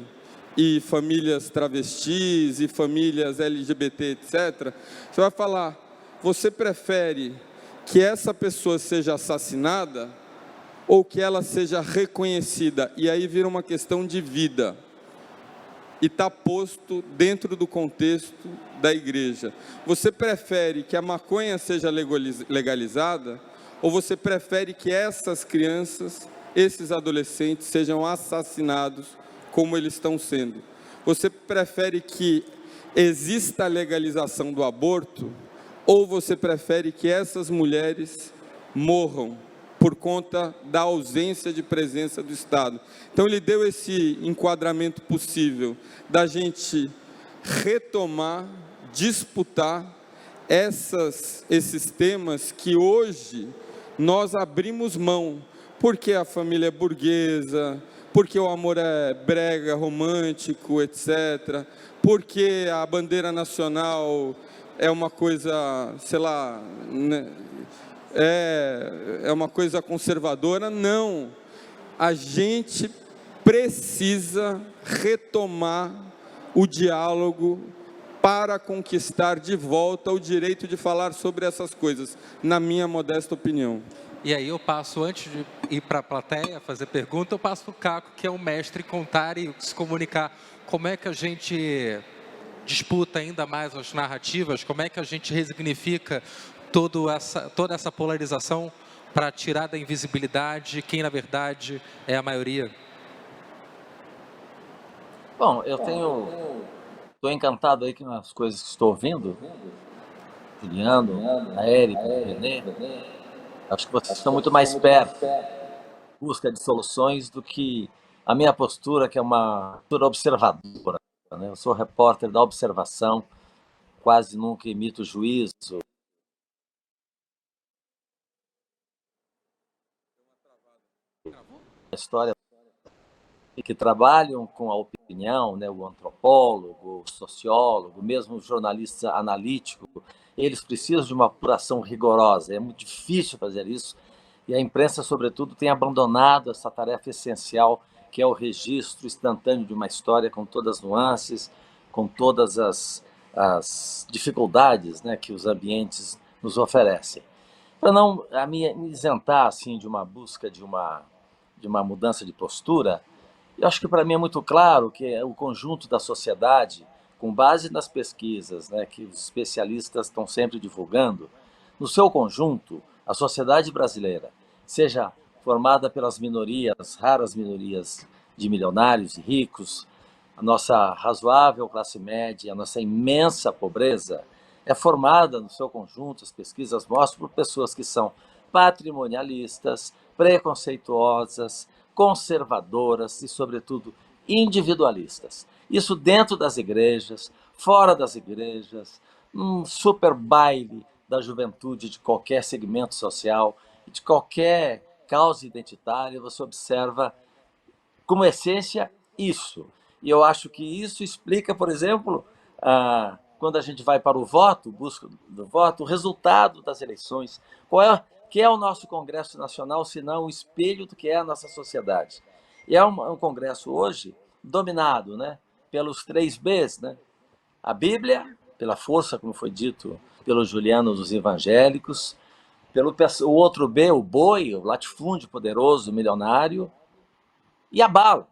e famílias travestis, e famílias LGBT, etc., você vai falar: você prefere que essa pessoa seja assassinada ou que ela seja reconhecida? E aí vira uma questão de vida. E está posto dentro do contexto da igreja. Você prefere que a maconha seja legalizada, ou você prefere que essas crianças, esses adolescentes, sejam assassinados como eles estão sendo? Você prefere que exista a legalização do aborto, ou você prefere que essas mulheres morram por conta da ausência de presença do Estado? Então ele deu esse enquadramento possível da gente retomar, disputar esses temas que hoje nós abrimos mão, porque a família é burguesa, porque o amor é brega, romântico, etc., porque a bandeira nacional é uma coisa, sei lá, né, é uma coisa conservadora. Não, a gente precisa retomar o diálogo para conquistar de volta o direito de falar sobre essas coisas, na minha modesta opinião. E aí eu passo, antes de ir para a plateia fazer pergunta, eu passo para o Caco, que é um mestre em contar e se comunicar. Como é que a gente disputa ainda mais as narrativas? Como é que a gente resignifica toda essa polarização para tirar da invisibilidade quem, na verdade, é a maioria? Bom, estou encantado aí com as coisas que estou ouvindo, Juliano, a Érica, o Renê. Acho que vocês estão muito mais perto, em busca de soluções, do que a minha postura, que é uma postura observadora, né? Eu sou repórter da observação, quase nunca imito juízo. A história que trabalham com a opinião, né, o antropólogo, o sociólogo, mesmo o jornalista analítico, eles precisam de uma apuração rigorosa. É muito difícil fazer isso e a imprensa, sobretudo, tem abandonado essa tarefa essencial, que é o registro instantâneo de uma história com todas as nuances, com todas as dificuldades, né, que os ambientes nos oferecem. Para não me isentar assim, de uma busca de uma mudança de postura, eu acho que para mim é muito claro que o conjunto da sociedade, com base nas pesquisas, né, que os especialistas estão sempre divulgando, no seu conjunto, a sociedade brasileira, seja formada pelas minorias, raras minorias de milionários e ricos, a nossa razoável classe média, a nossa imensa pobreza, é formada no seu conjunto, as pesquisas mostram, por pessoas que são patrimonialistas, preconceituosas, conservadoras e, sobretudo, individualistas. Isso dentro das igrejas, fora das igrejas, um super baile da juventude de qualquer segmento social, de qualquer causa identitária, você observa como essência isso. E eu acho que isso explica, por exemplo, quando a gente vai para o voto, busca do voto, o resultado das eleições. Que é o nosso Congresso Nacional, se não o espelho do que é a nossa sociedade. E é um Congresso hoje dominado, né, pelos 3 Bs, né? A Bíblia, pela força, como foi dito pelo Juliano, dos evangélicos, o outro B, o boi, o latifúndio poderoso, milionário, e a bala,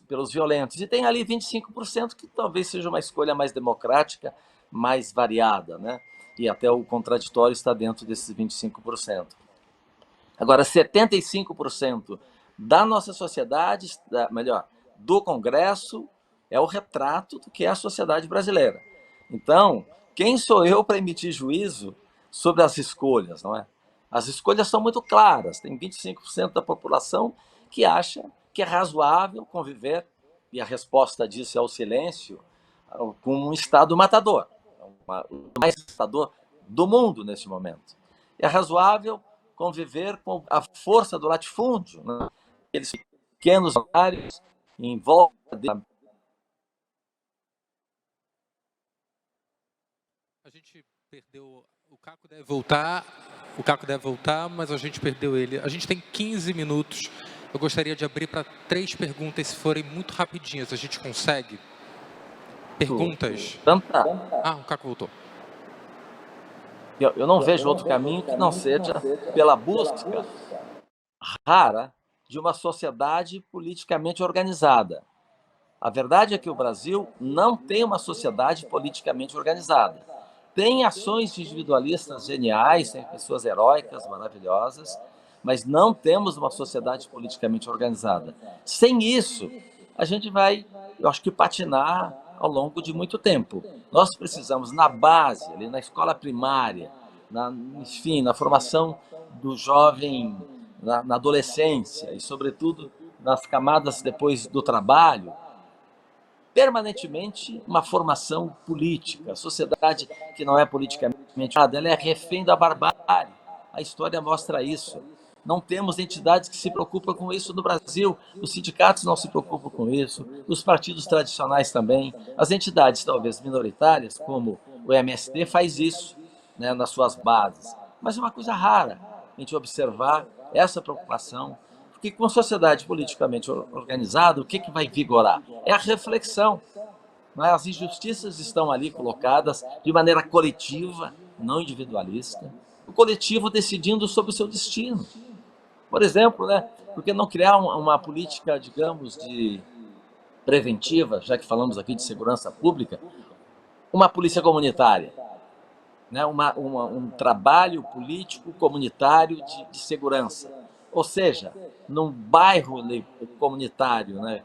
pelos violentos. E tem ali 25% que talvez seja uma escolha mais democrática, mais variada, né? E até o contraditório está dentro desses 25%. Agora, 75% da nossa sociedade, melhor, do Congresso, é o retrato do que é a sociedade brasileira. Então, quem sou eu para emitir juízo sobre as escolhas, não é? As escolhas são muito claras. Tem 25% da população que acha que é razoável conviver, e a resposta disso é o silêncio, com um Estado matador. O mais matador do mundo nesse momento. É razoável conviver com a força do latifúndio, né? Aqueles pequenos horários em volta de... A gente perdeu... O Caco deve voltar, mas a gente perdeu ele. A gente tem 15 minutos. Eu gostaria de abrir para 3 perguntas, se forem muito rapidinhas. A gente consegue? Perguntas? O Caco voltou. Eu não vejo outro caminho que não seja pela busca rara de uma sociedade politicamente organizada. A verdade é que o Brasil não tem uma sociedade politicamente organizada. Tem ações individualistas geniais, tem pessoas heróicas, maravilhosas, mas não temos uma sociedade politicamente organizada. Sem isso, a gente vai, eu acho que, patinar ao longo de muito tempo. Nós precisamos, na base, ali na escola primária, enfim, na formação do jovem, na adolescência e, sobretudo, nas camadas depois do trabalho, permanentemente uma formação política. A sociedade que não é politicamente, ela é refém da barbárie. A história mostra isso. Não temos entidades que se preocupam com isso no Brasil. Os sindicatos não se preocupam com isso. Os partidos tradicionais também. As entidades, talvez minoritárias, como o MST, faz isso, né, nas suas bases. Mas é uma coisa rara a gente observar essa preocupação. Porque com a sociedade politicamente organizada, o que vai vigorar? É a reflexão. Não é? As injustiças estão ali colocadas de maneira coletiva, não individualista. O coletivo decidindo sobre o seu destino. Por exemplo, né, por que não criar uma política, digamos, de preventiva, já que falamos aqui de segurança pública, uma polícia comunitária, né, um trabalho político comunitário de segurança. Ou seja, num bairro comunitário, né,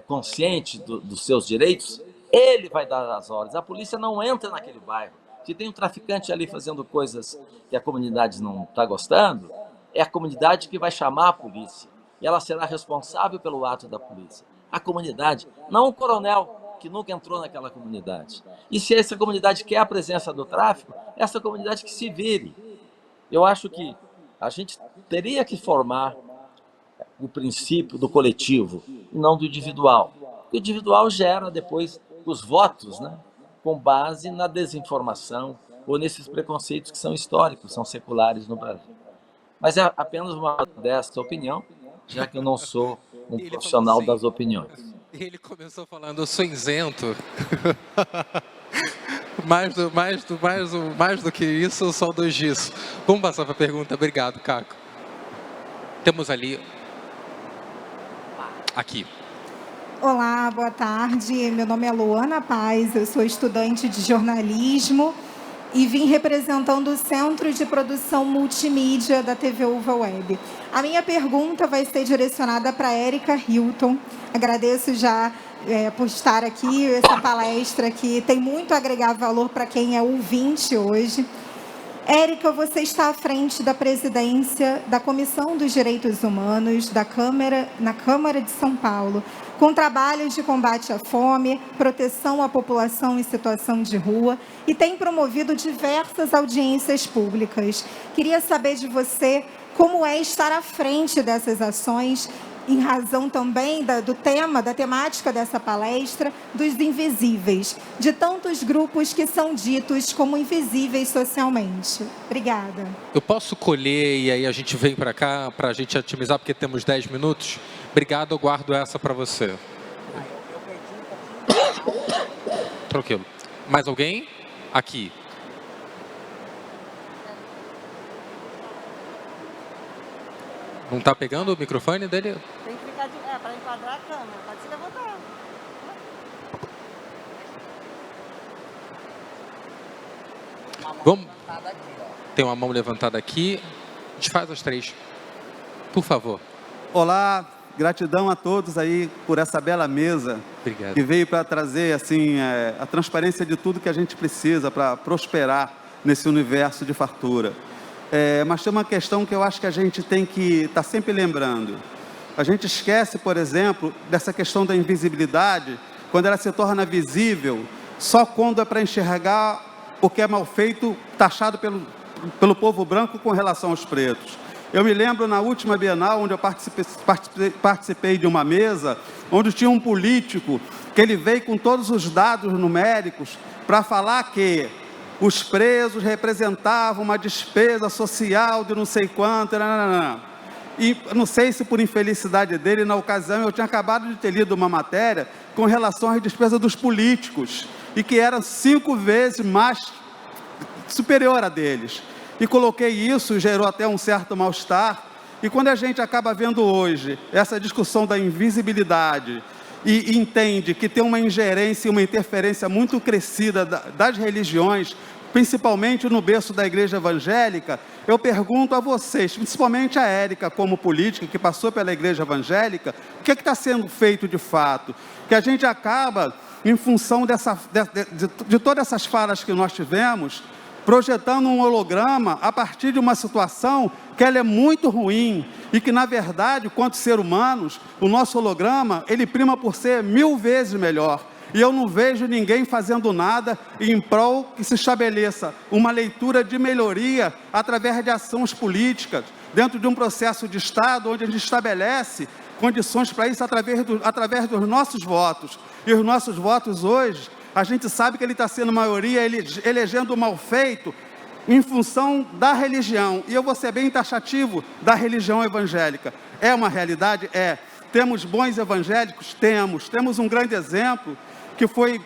consciente dos seus direitos, ele vai dar as ordens. A polícia não entra naquele bairro. Se tem um traficante ali fazendo coisas que a comunidade não está gostando, é a comunidade que vai chamar a polícia. E ela será responsável pelo ato da polícia. A comunidade, não o coronel, que nunca entrou naquela comunidade. E se essa comunidade quer a presença do tráfico, essa comunidade que se vire. Eu acho que a gente teria que formar o princípio do coletivo e não do individual. O individual gera depois os votos, né, com base na desinformação ou nesses preconceitos que são históricos, são seculares no Brasil. Mas é apenas uma modesta opinião, já que eu não sou um profissional das opiniões. Ele começou falando, eu sou isento. mais do que isso, eu sou dois disso. Vamos passar para a pergunta. Obrigado, Caco. Temos ali... Aqui. Olá, boa tarde. Meu nome é Luana Paz, eu sou estudante de jornalismo e vim representando o Centro de Produção Multimídia da TV Uva Web. A minha pergunta vai ser direcionada para Érica Hilton. Agradeço já por estar aqui, essa palestra que tem muito a agregar valor para quem é ouvinte hoje. Érica, você está à frente da presidência da Comissão dos Direitos Humanos na Câmara de São Paulo, com trabalhos de combate à fome, proteção à população em situação de rua e tem promovido diversas audiências públicas. Queria saber de você como é estar à frente dessas ações, em razão também do tema, da temática dessa palestra, dos invisíveis, de tantos grupos que são ditos como invisíveis socialmente. Obrigada. Eu posso colher e aí a gente vem para cá para a gente otimizar, porque temos 10 minutos? Obrigado, eu guardo essa para você. Tranquilo. Mais alguém? Aqui. Não está pegando o microfone dele? Tem que ficar para enquadrar a câmera, pode se levantar. Vamos. Tem uma mão levantada aqui. A gente faz as três. Por favor. Olá, gratidão a todos aí por essa bela mesa. Obrigado. Que veio para trazer assim, a transparência de tudo que a gente precisa para prosperar nesse universo de fartura. Mas tem uma questão que eu acho que a gente tem que estar sempre lembrando. A gente esquece, por exemplo, dessa questão da invisibilidade, quando ela se torna visível, só quando é para enxergar o que é mal feito, taxado pelo povo branco com relação aos pretos. Eu me lembro na última Bienal, onde eu participei de uma mesa, onde tinha um político, que ele veio com todos os dados numéricos para falar que os presos representavam uma despesa social de não sei quanto, e não sei se por infelicidade dele, na ocasião, eu tinha acabado de ter lido uma matéria com relação às despesas dos políticos, e que era 5 vezes mais superior a deles. E coloquei isso, gerou até um certo mal-estar, e quando a gente acaba vendo hoje essa discussão da invisibilidade, e entende que tem uma ingerência e uma interferência muito crescida das religiões, principalmente no berço da igreja evangélica, eu pergunto a vocês, principalmente a Érica, como política, que passou pela igreja evangélica, o que está sendo feito de fato? Que a gente acaba, em função de todas essas falas que nós tivemos, projetando um holograma a partir de uma situação que ela é muito ruim e que, na verdade, quanto ser humanos, o nosso holograma, ele prima por ser 1000 vezes melhor. E eu não vejo ninguém fazendo nada em prol que se estabeleça uma leitura de melhoria através de ações políticas, dentro de um processo de Estado, onde a gente estabelece condições para isso através dos nossos votos. E os nossos votos hoje, a gente sabe que ele está sendo maioria, elegendo o mal feito em função da religião. E eu vou ser bem taxativo da religião evangélica. É uma realidade? É. Temos bons evangélicos? Temos um grande exemplo que foi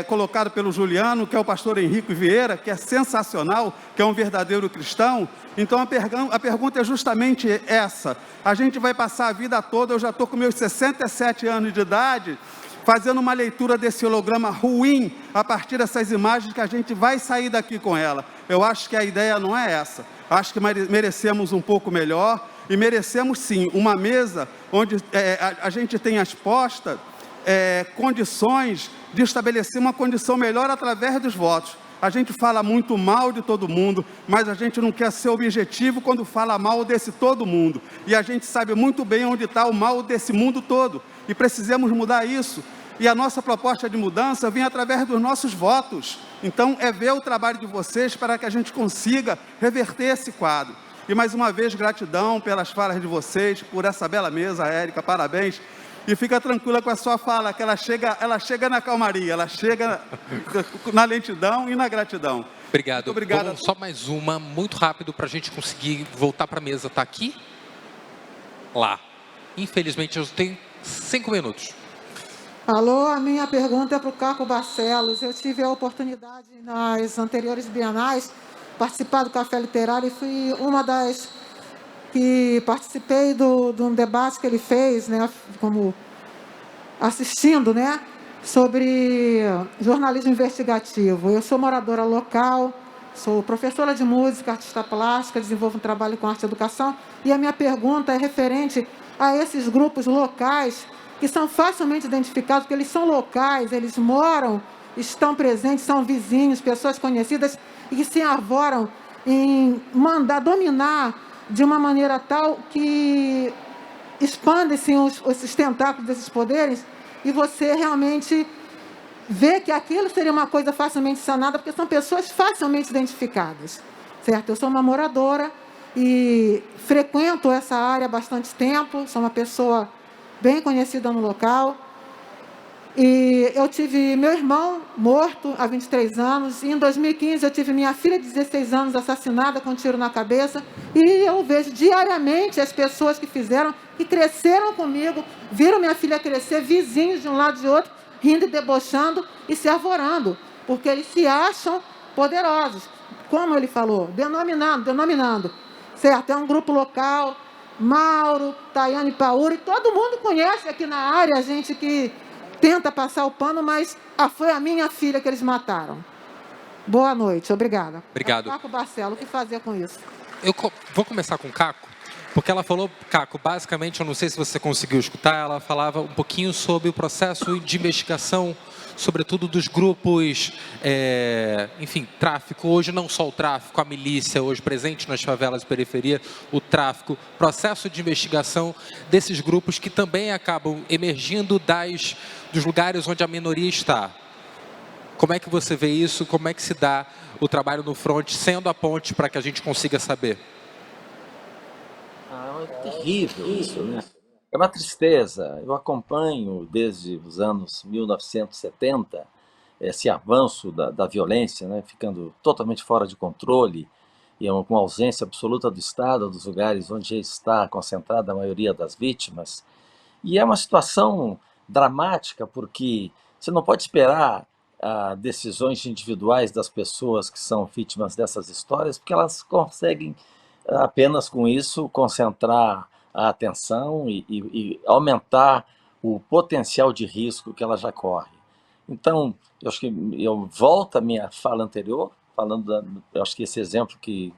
colocado pelo Juliano, que é o pastor Henrique Vieira, que é sensacional, que é um verdadeiro cristão. Então a pergunta é justamente essa. A gente vai passar a vida toda, eu já estou com meus 67 anos de idade, fazendo uma leitura desse holograma ruim a partir dessas imagens que a gente vai sair daqui com ela. Eu acho que a ideia não é essa. Acho que merecemos um pouco melhor e merecemos sim uma mesa onde a gente tenha exposta condições de estabelecer uma condição melhor através dos votos. A gente fala muito mal de todo mundo, mas a gente não quer ser objetivo quando fala mal desse todo mundo. E a gente sabe muito bem onde está o mal desse mundo todo. E precisamos mudar isso. E a nossa proposta de mudança vem através dos nossos votos. Então, é ver o trabalho de vocês para que a gente consiga reverter esse quadro. E, mais uma vez, gratidão pelas falas de vocês, por essa bela mesa, Érica, parabéns. E fica tranquila com a sua fala, que ela chega na calmaria, ela chega na lentidão e na gratidão. Obrigado. Muito obrigado. Vamos só mais uma, muito rápido, para a gente conseguir voltar para a mesa. Está aqui? Lá. Infelizmente, eu tenho 5 minutos. Alô, a minha pergunta é para o Caco Barcelos. Eu tive a oportunidade, nas anteriores bienais, participar do Café Literário e fui uma das que participei de um debate que ele fez, né, como assistindo, né, sobre jornalismo investigativo. Eu sou moradora local, sou professora de música, artista plástica, desenvolvo um trabalho com arte e educação, e a minha pergunta é referente a esses grupos locais que são facilmente identificados, porque eles são locais, eles moram, estão presentes, são vizinhos, pessoas conhecidas, e que se arvoram em dominar de uma maneira tal que expandem-se esses tentáculos desses poderes, e você realmente vê que aquilo seria uma coisa facilmente sanada, porque são pessoas facilmente identificadas, certo? Eu sou uma moradora e frequento essa área há bastante tempo, sou uma pessoa bem conhecida no local, e eu tive meu irmão morto há 23 anos, e em 2015 eu tive minha filha de 16 anos assassinada com um tiro na cabeça, e eu vejo diariamente as pessoas que fizeram, que cresceram comigo, viram minha filha crescer, vizinhos de um lado e de outro, rindo e debochando e se arvorando, porque eles se acham poderosos, como ele falou, denominando, certo? É um grupo local, Mauro, Tayane Pauri, todo mundo conhece aqui na área, a gente que tenta passar o pano, mas foi a minha filha que eles mataram. Boa noite, obrigada. Obrigado. Caco Barcelos, o que fazer com isso? Eu vou começar com o Caco, porque ela falou, Caco, basicamente, eu não sei se você conseguiu escutar, ela falava um pouquinho sobre o processo de investigação, sobretudo dos grupos, enfim, tráfico, hoje não só o tráfico, a milícia, hoje presente nas favelas e periferia, o tráfico, processo de investigação desses grupos que também acabam emergindo dos lugares onde a minoria está. Como é que você vê isso? Como é que se dá o trabalho no front, sendo a ponte para que a gente consiga saber? É terrível isso, né? É uma tristeza. Eu acompanho desde os anos 1970 esse avanço da violência, né, ficando totalmente fora de controle e com ausência absoluta do Estado, dos lugares onde está concentrada a maioria das vítimas. E é uma situação dramática, porque você não pode esperar decisões individuais das pessoas que são vítimas dessas histórias, porque elas conseguem apenas com isso concentrar a atenção e aumentar o potencial de risco que ela já corre. Então, eu acho que eu volto à minha fala anterior, eu acho que esse exemplo que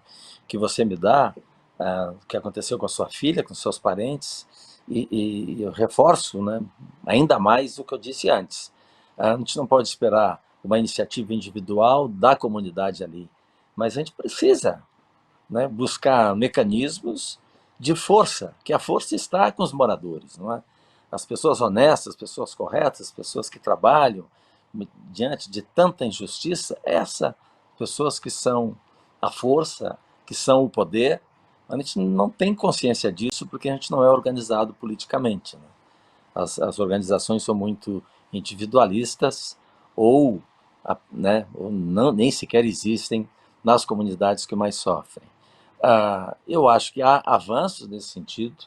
você me dá, que aconteceu com a sua filha, com seus parentes, e eu reforço, né, ainda mais o que eu disse antes. A gente não pode esperar uma iniciativa individual da comunidade ali, mas a gente precisa, né, buscar mecanismos de força, que a força está com os moradores, não é? As pessoas honestas, as pessoas corretas, as pessoas que trabalham diante de tanta injustiça, essas pessoas que são a força, que são o poder, a gente não tem consciência disso porque a gente não é organizado politicamente, né? As organizações são muito individualistas ou nem sequer existem nas comunidades que mais sofrem. Eu acho que há avanços nesse sentido.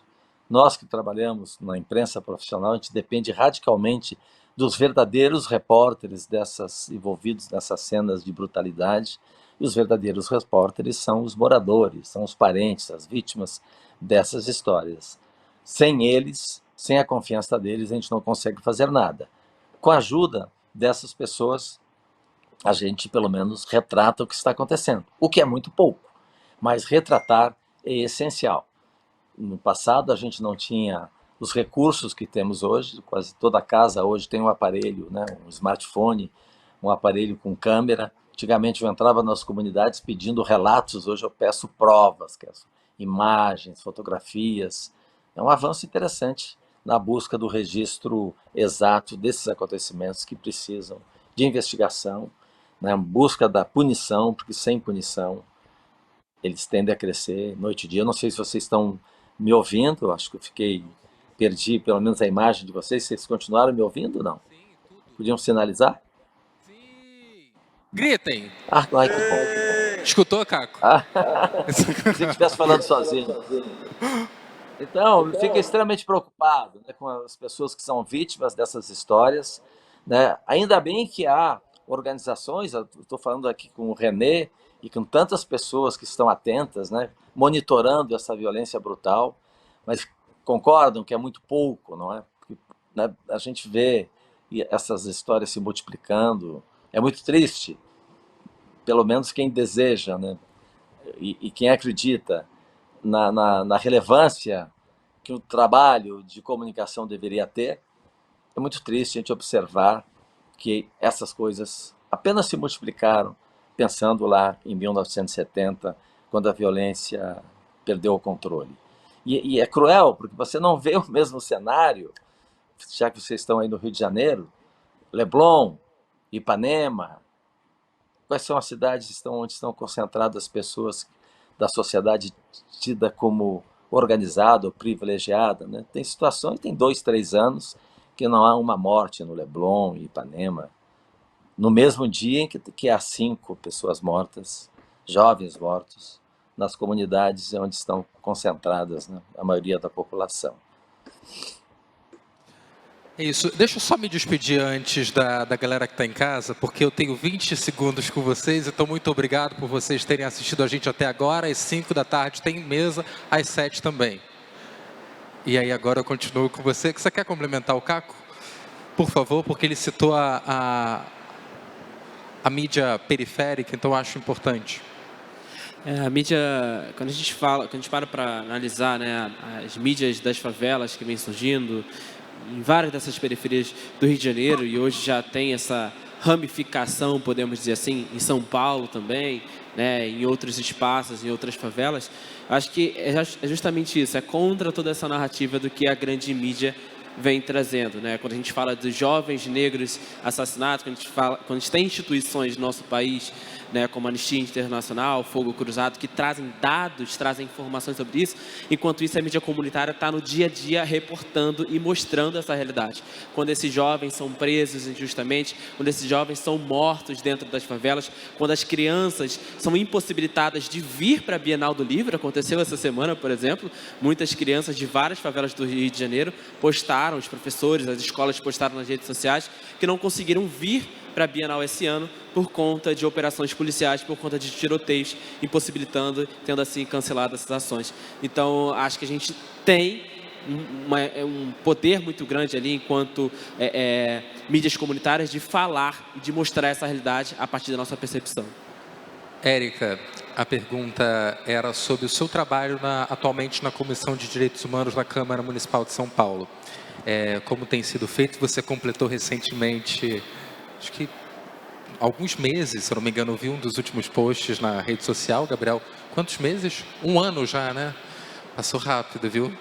Nós que trabalhamos na imprensa profissional, a gente depende radicalmente dos verdadeiros repórteres envolvidos nessas cenas de brutalidade, e os verdadeiros repórteres são os moradores, são os parentes, as vítimas dessas histórias. Sem eles, sem a confiança deles, a gente não consegue fazer nada. com a ajuda dessas pessoas, a gente pelo menos retrata o que está acontecendo, o que é muito pouco, mas retratar é essencial. No passado a gente não tinha os recursos que temos hoje, quase toda casa hoje tem um aparelho, né, um smartphone, um aparelho com câmera. Antigamente eu entrava nas comunidades pedindo relatos, hoje eu peço provas, imagens, fotografias. É um avanço interessante na busca do registro exato desses acontecimentos que precisam de investigação, né, busca da punição, porque sem punição eles tendem a crescer noite e dia. Eu não sei se vocês estão me ouvindo, acho que eu perdi pelo menos a imagem de vocês. Vocês continuaram me ouvindo ou não? Podiam sinalizar? Gritem! Ai, que bom. Escutou, Caco? Se eu estivesse falando sozinho. Então, fico extremamente preocupado, né, com as pessoas que são vítimas dessas histórias, né? Ainda bem que há organizações, estou falando aqui com o René e com tantas pessoas que estão atentas, né, monitorando essa violência brutal, mas concordam que é muito pouco, não é? Porque, né, a gente vê essas histórias se multiplicando, é muito triste, pelo menos quem deseja, né, e quem acredita na relevância que o trabalho de comunicação deveria ter. É muito triste a gente observar que essas coisas apenas se multiplicaram pensando lá em 1970, quando a violência perdeu o controle. E é cruel, porque você não vê o mesmo cenário, já que vocês estão aí no Rio de Janeiro, Leblon, Ipanema. Quais são as cidades onde estão concentradas as pessoas da sociedade tida como organizada ou privilegiada, né? Tem situações, tem 2, 3 anos, que não há uma morte no Leblon e Ipanema, no mesmo dia em que há 5 pessoas mortas, jovens mortos, nas comunidades onde estão concentradas, né, a maioria da população. É isso. Deixa eu só me despedir antes da galera que está em casa, porque eu tenho 20 segundos com vocês, então muito obrigado por vocês terem assistido a gente até agora. Às 5 da tarde tem mesa, às 7 também. E aí agora eu continuo com você. Você quer complementar o Caco? Por favor, porque ele citou a mídia periférica, então eu acho importante. A mídia, quando a gente para analisar, né, as mídias das favelas que vem surgindo em várias dessas periferias do Rio de Janeiro, e hoje já tem essa ramificação, podemos dizer assim, em São Paulo também, né, em outros espaços, em outras favelas, acho que é justamente isso, é contra toda essa narrativa do que a grande mídia vem trazendo, né? Quando a gente fala dos jovens negros assassinados, quando a gente tem instituições no nosso país, né, como a Anistia Internacional, Fogo Cruzado, que trazem dados, trazem informações sobre isso, enquanto isso a mídia comunitária está no dia a dia reportando e mostrando essa realidade. Quando esses jovens são presos injustamente, quando esses jovens são mortos dentro das favelas, quando as crianças são impossibilitadas de vir para a Bienal do Livro, aconteceu essa semana, por exemplo, muitas crianças de várias favelas do Rio de Janeiro postaram, os professores, as escolas postaram nas redes sociais, que não conseguiram vir para a Bienal esse ano por conta de operações policiais, por conta de tiroteios, impossibilitando, tendo assim cancelado essas ações. Então, acho que a gente tem um poder muito grande ali, enquanto mídias comunitárias, de falar e de mostrar essa realidade a partir da nossa percepção. Érica, a pergunta era sobre o seu trabalho atualmente na Comissão de Direitos Humanos da Câmara Municipal de São Paulo. Como tem sido feito, você completou recentemente, acho que alguns meses, se eu não me engano, eu vi um dos últimos posts na rede social, Gabriel. Quantos meses? 1 ano já, né? Passou rápido, viu?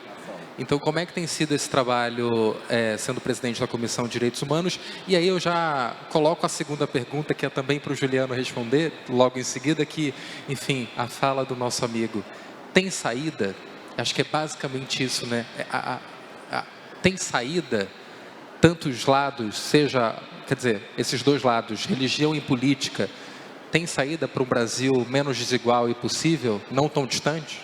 Então, como é que tem sido esse trabalho sendo presidente da Comissão de Direitos Humanos? E aí eu já coloco a segunda pergunta, que é também para o Juliano responder, logo em seguida, que, enfim, a fala do nosso amigo. Tem saída? Acho que é basicamente isso, né? Tem saída, tantos lados, quer dizer, esses dois lados, religião e política, tem saída para um Brasil menos desigual e possível, não tão distante?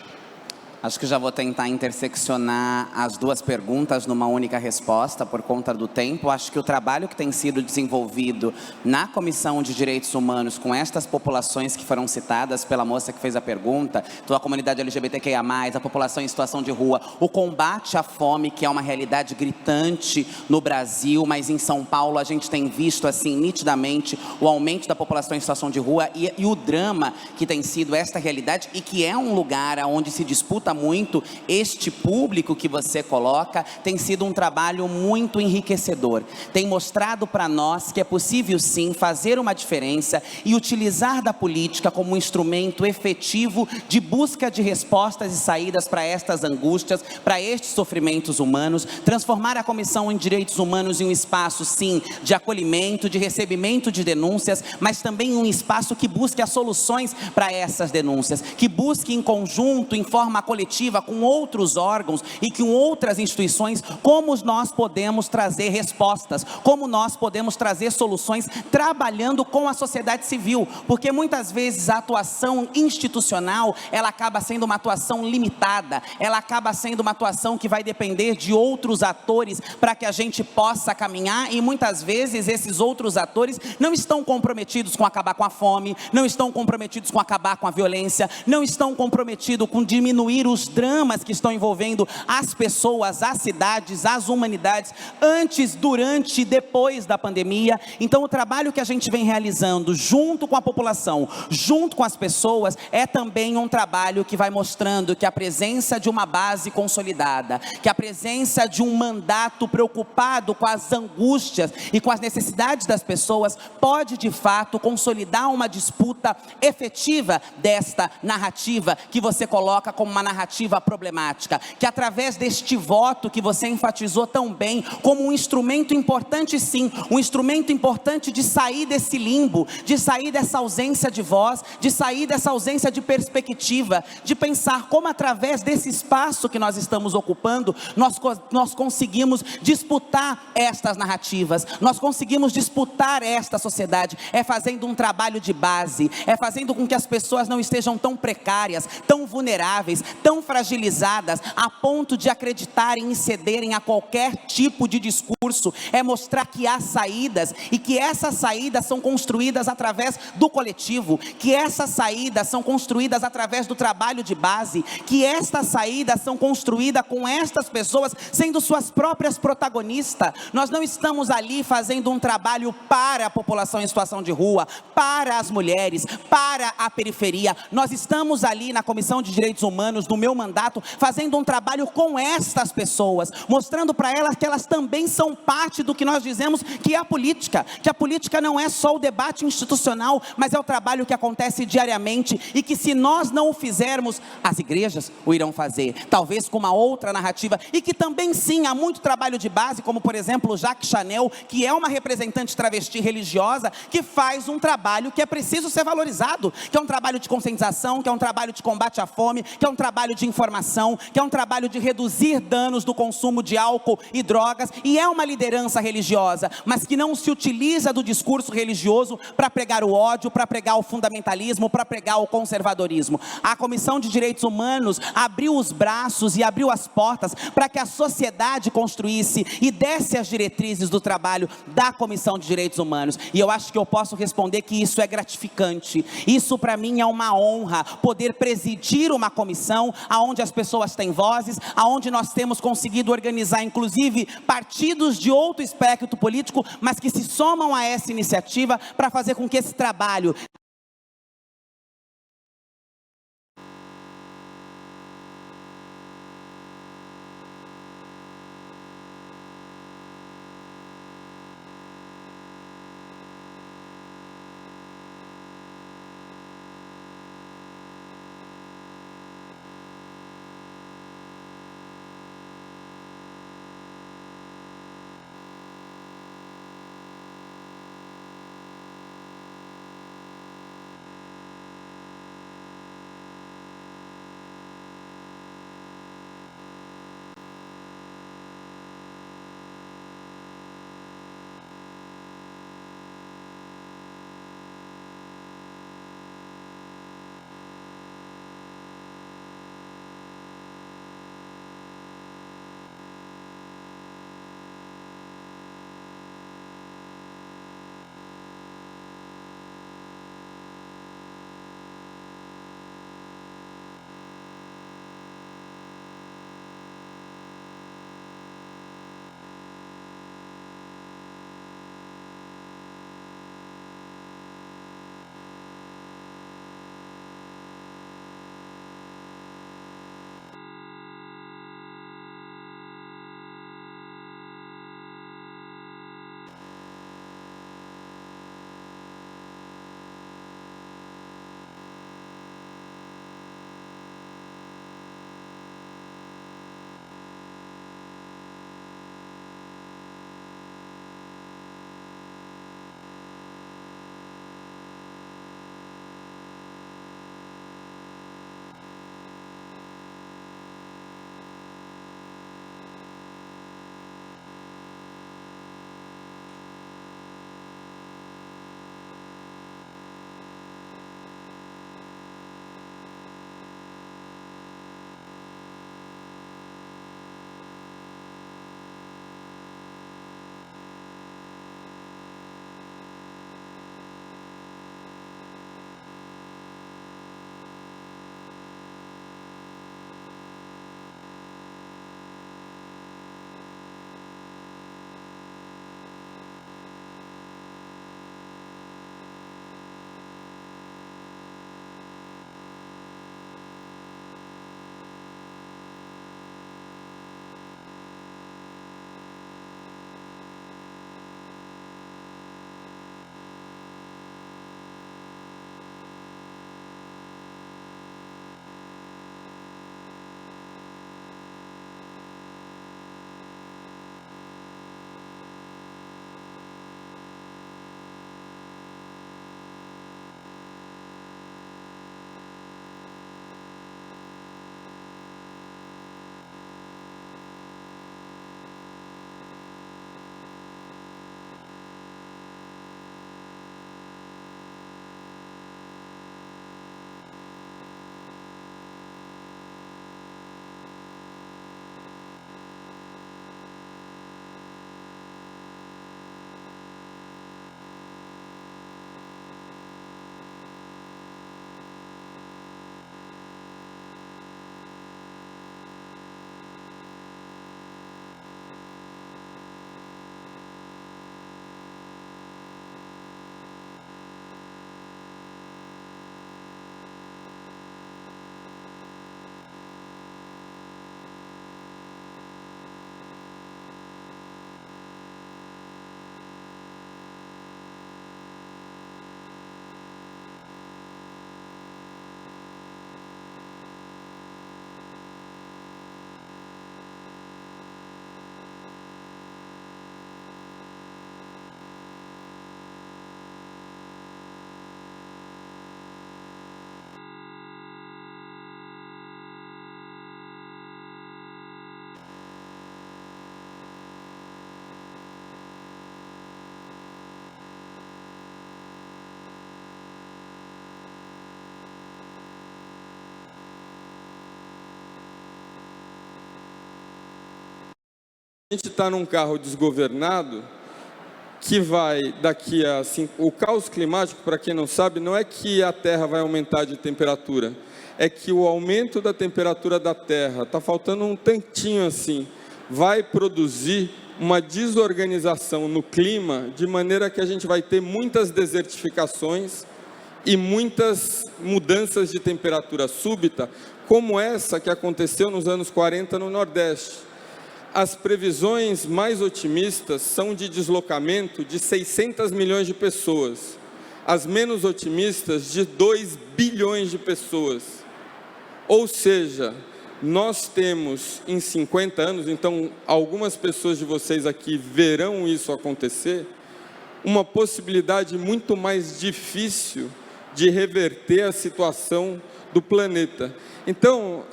Acho que já vou tentar interseccionar as duas perguntas numa única resposta por conta do tempo. Acho que o trabalho que tem sido desenvolvido na Comissão de Direitos Humanos com estas populações que foram citadas pela moça que fez a pergunta, então a comunidade LGBTQIA+, a população em situação de rua, o combate à fome, que é uma realidade gritante no Brasil, mas em São Paulo a gente tem visto assim nitidamente o aumento da população em situação de rua e o drama que tem sido esta realidade e que é um lugar onde se disputa muito este público que você coloca, tem sido um trabalho muito enriquecedor. Tem mostrado para nós que é possível sim fazer uma diferença e utilizar da política como um instrumento efetivo de busca de respostas e saídas para estas angústias, para estes sofrimentos humanos, transformar a Comissão em Direitos Humanos em um espaço sim de acolhimento, de recebimento de denúncias, mas também um espaço que busque as soluções para essas denúncias, que busque em conjunto, em forma coletiva, com outros órgãos e com outras instituições, como nós podemos trazer respostas, como nós podemos trazer soluções trabalhando com a sociedade civil, porque muitas vezes a atuação institucional, ela acaba sendo uma atuação limitada, ela acaba sendo uma atuação que vai depender de outros atores para que a gente possa caminhar e muitas vezes esses outros atores não estão comprometidos com acabar com a fome, não estão comprometidos com acabar com a violência, não estão comprometidos com diminuir os dramas que estão envolvendo as pessoas, as cidades, as humanidades, antes, durante e depois da pandemia. Então o trabalho que a gente vem realizando junto com a população, junto com as pessoas, é também um trabalho que vai mostrando que a presença de uma base consolidada, que a presença de um mandato preocupado com as angústias e com as necessidades das pessoas pode de fato consolidar uma disputa efetiva desta narrativa que você coloca como uma narrativa problemática, que através deste voto que você enfatizou tão bem, como um instrumento importante sim, um instrumento importante de sair desse limbo, de sair dessa ausência de voz, de sair dessa ausência de perspectiva, de pensar como através desse espaço que nós estamos ocupando, nós conseguimos disputar estas narrativas, nós conseguimos disputar esta sociedade, é fazendo um trabalho de base, é fazendo com que as pessoas não estejam tão precárias, tão vulneráveis, tão fragilizadas, a ponto de acreditarem e cederem a qualquer tipo de discurso, é mostrar que há saídas e que essas saídas são construídas através do coletivo, que essas saídas são construídas através do trabalho de base, que estas saídas são construídas com estas pessoas sendo suas próprias protagonistas. Nós não estamos ali fazendo um trabalho para a população em situação de rua, para as mulheres, para a periferia. Nós estamos ali na Comissão de Direitos Humanos, no meu mandato, fazendo um trabalho com estas pessoas, mostrando para elas que elas também são parte do que nós dizemos que é a política, que a política não é só o debate institucional, mas é o trabalho que acontece diariamente e que se nós não o fizermos, as igrejas o irão fazer, talvez com uma outra narrativa, e que também sim, há muito trabalho de base, como por exemplo, Jacques Chanel, que é uma representante travesti religiosa, que faz um trabalho que é preciso ser valorizado, que é um trabalho de conscientização, que é um trabalho de combate à fome, que é um trabalho de informação, que é um trabalho de reduzir danos do consumo de álcool e drogas, e é uma liderança religiosa, mas que não se utiliza do discurso religioso para pregar o ódio, para pregar o fundamentalismo, para pregar o conservadorismo. A Comissão de Direitos Humanos abriu os braços e abriu as portas para que a sociedade construísse e desse as diretrizes do trabalho da Comissão de Direitos Humanos. E eu acho que eu posso responder que isso é gratificante. Isso para mim é uma honra, poder presidir uma comissão onde as pessoas têm vozes, onde nós temos conseguido organizar inclusive partidos de outro espectro político, mas que se somam a essa iniciativa para fazer com que esse trabalho gente está num carro desgovernado, que vai daqui a... o caos climático, para quem não sabe, não é que a Terra vai aumentar de temperatura, é que o aumento da temperatura da Terra, está faltando um tantinho assim, vai produzir uma desorganização no clima, de maneira que a gente vai ter muitas desertificações e muitas mudanças de temperatura súbita, como essa que aconteceu nos anos 40 no Nordeste. As previsões mais otimistas são de deslocamento de 600 milhões de pessoas. As menos otimistas, de 2 bilhões de pessoas. Ou seja, nós temos em 50 anos, então algumas pessoas de vocês aqui verão isso acontecer, uma possibilidade muito mais difícil de reverter a situação do planeta. Então,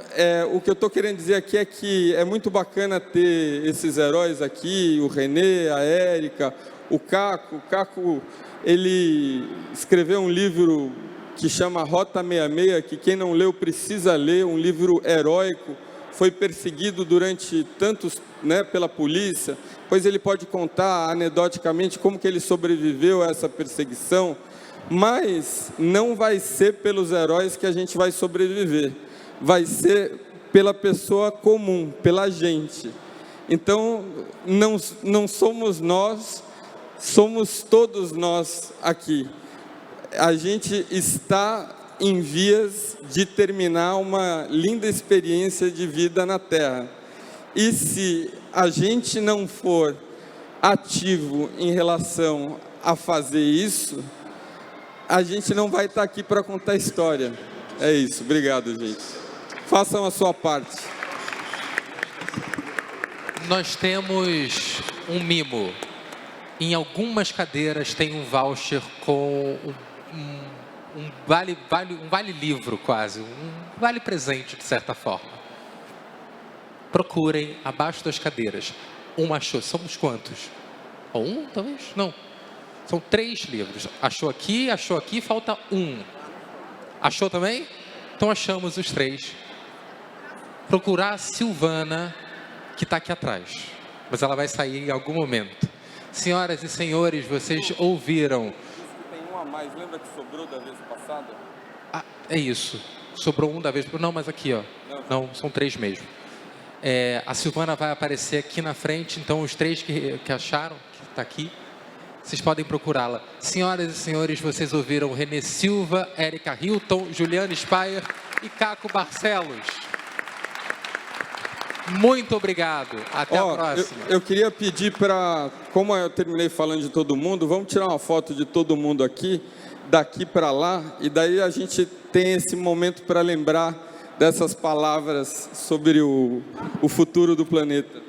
o que eu estou querendo dizer aqui é que é muito bacana ter esses heróis aqui, o Renê, a Érica, o Caco. O Caco, ele escreveu um livro que chama Rota 66, que quem não leu precisa ler, um livro heróico, foi perseguido durante tantos, pela polícia, pois ele pode contar anedoticamente como que ele sobreviveu a essa perseguição, mas não vai ser pelos heróis que a gente vai sobreviver, vai ser pela pessoa comum, pela gente. Então, não somos nós, somos todos nós aqui. A gente está em vias de terminar uma linda experiência de vida na Terra. E se a gente não for ativo em relação a fazer isso, a gente não vai estar aqui para contar história. É isso. Obrigado, gente. Façam a sua parte. Nós temos um mimo. Em algumas cadeiras tem um voucher com um vale-livro quase, um vale-presente de certa forma. Procurem abaixo das cadeiras. Achou. Somos quantos? Um, talvez? Não. São 3 livros. Achou aqui, falta um. Achou também? Então achamos os 3. Procurar a Silvana, que está aqui atrás. Mas ela vai sair em algum momento. Senhoras e senhores, vocês ouviram... Tem um a mais, lembra que sobrou da vez passada? É isso. Sobrou um da vez... Não, mas aqui, ó. Não, são 3 mesmo. A Silvana vai aparecer aqui na frente, então os 3 que acharam, que está aqui, vocês podem procurá-la. Senhoras e senhores, vocês ouviram Renê Silva, Érica Hilton, Juliana Speyer e Caco Barcelos. Muito obrigado. Até a próxima. Eu queria pedir para, como eu terminei falando de todo mundo, vamos tirar uma foto de todo mundo aqui, daqui para lá, e daí a gente tem esse momento para lembrar dessas palavras sobre o futuro do planeta.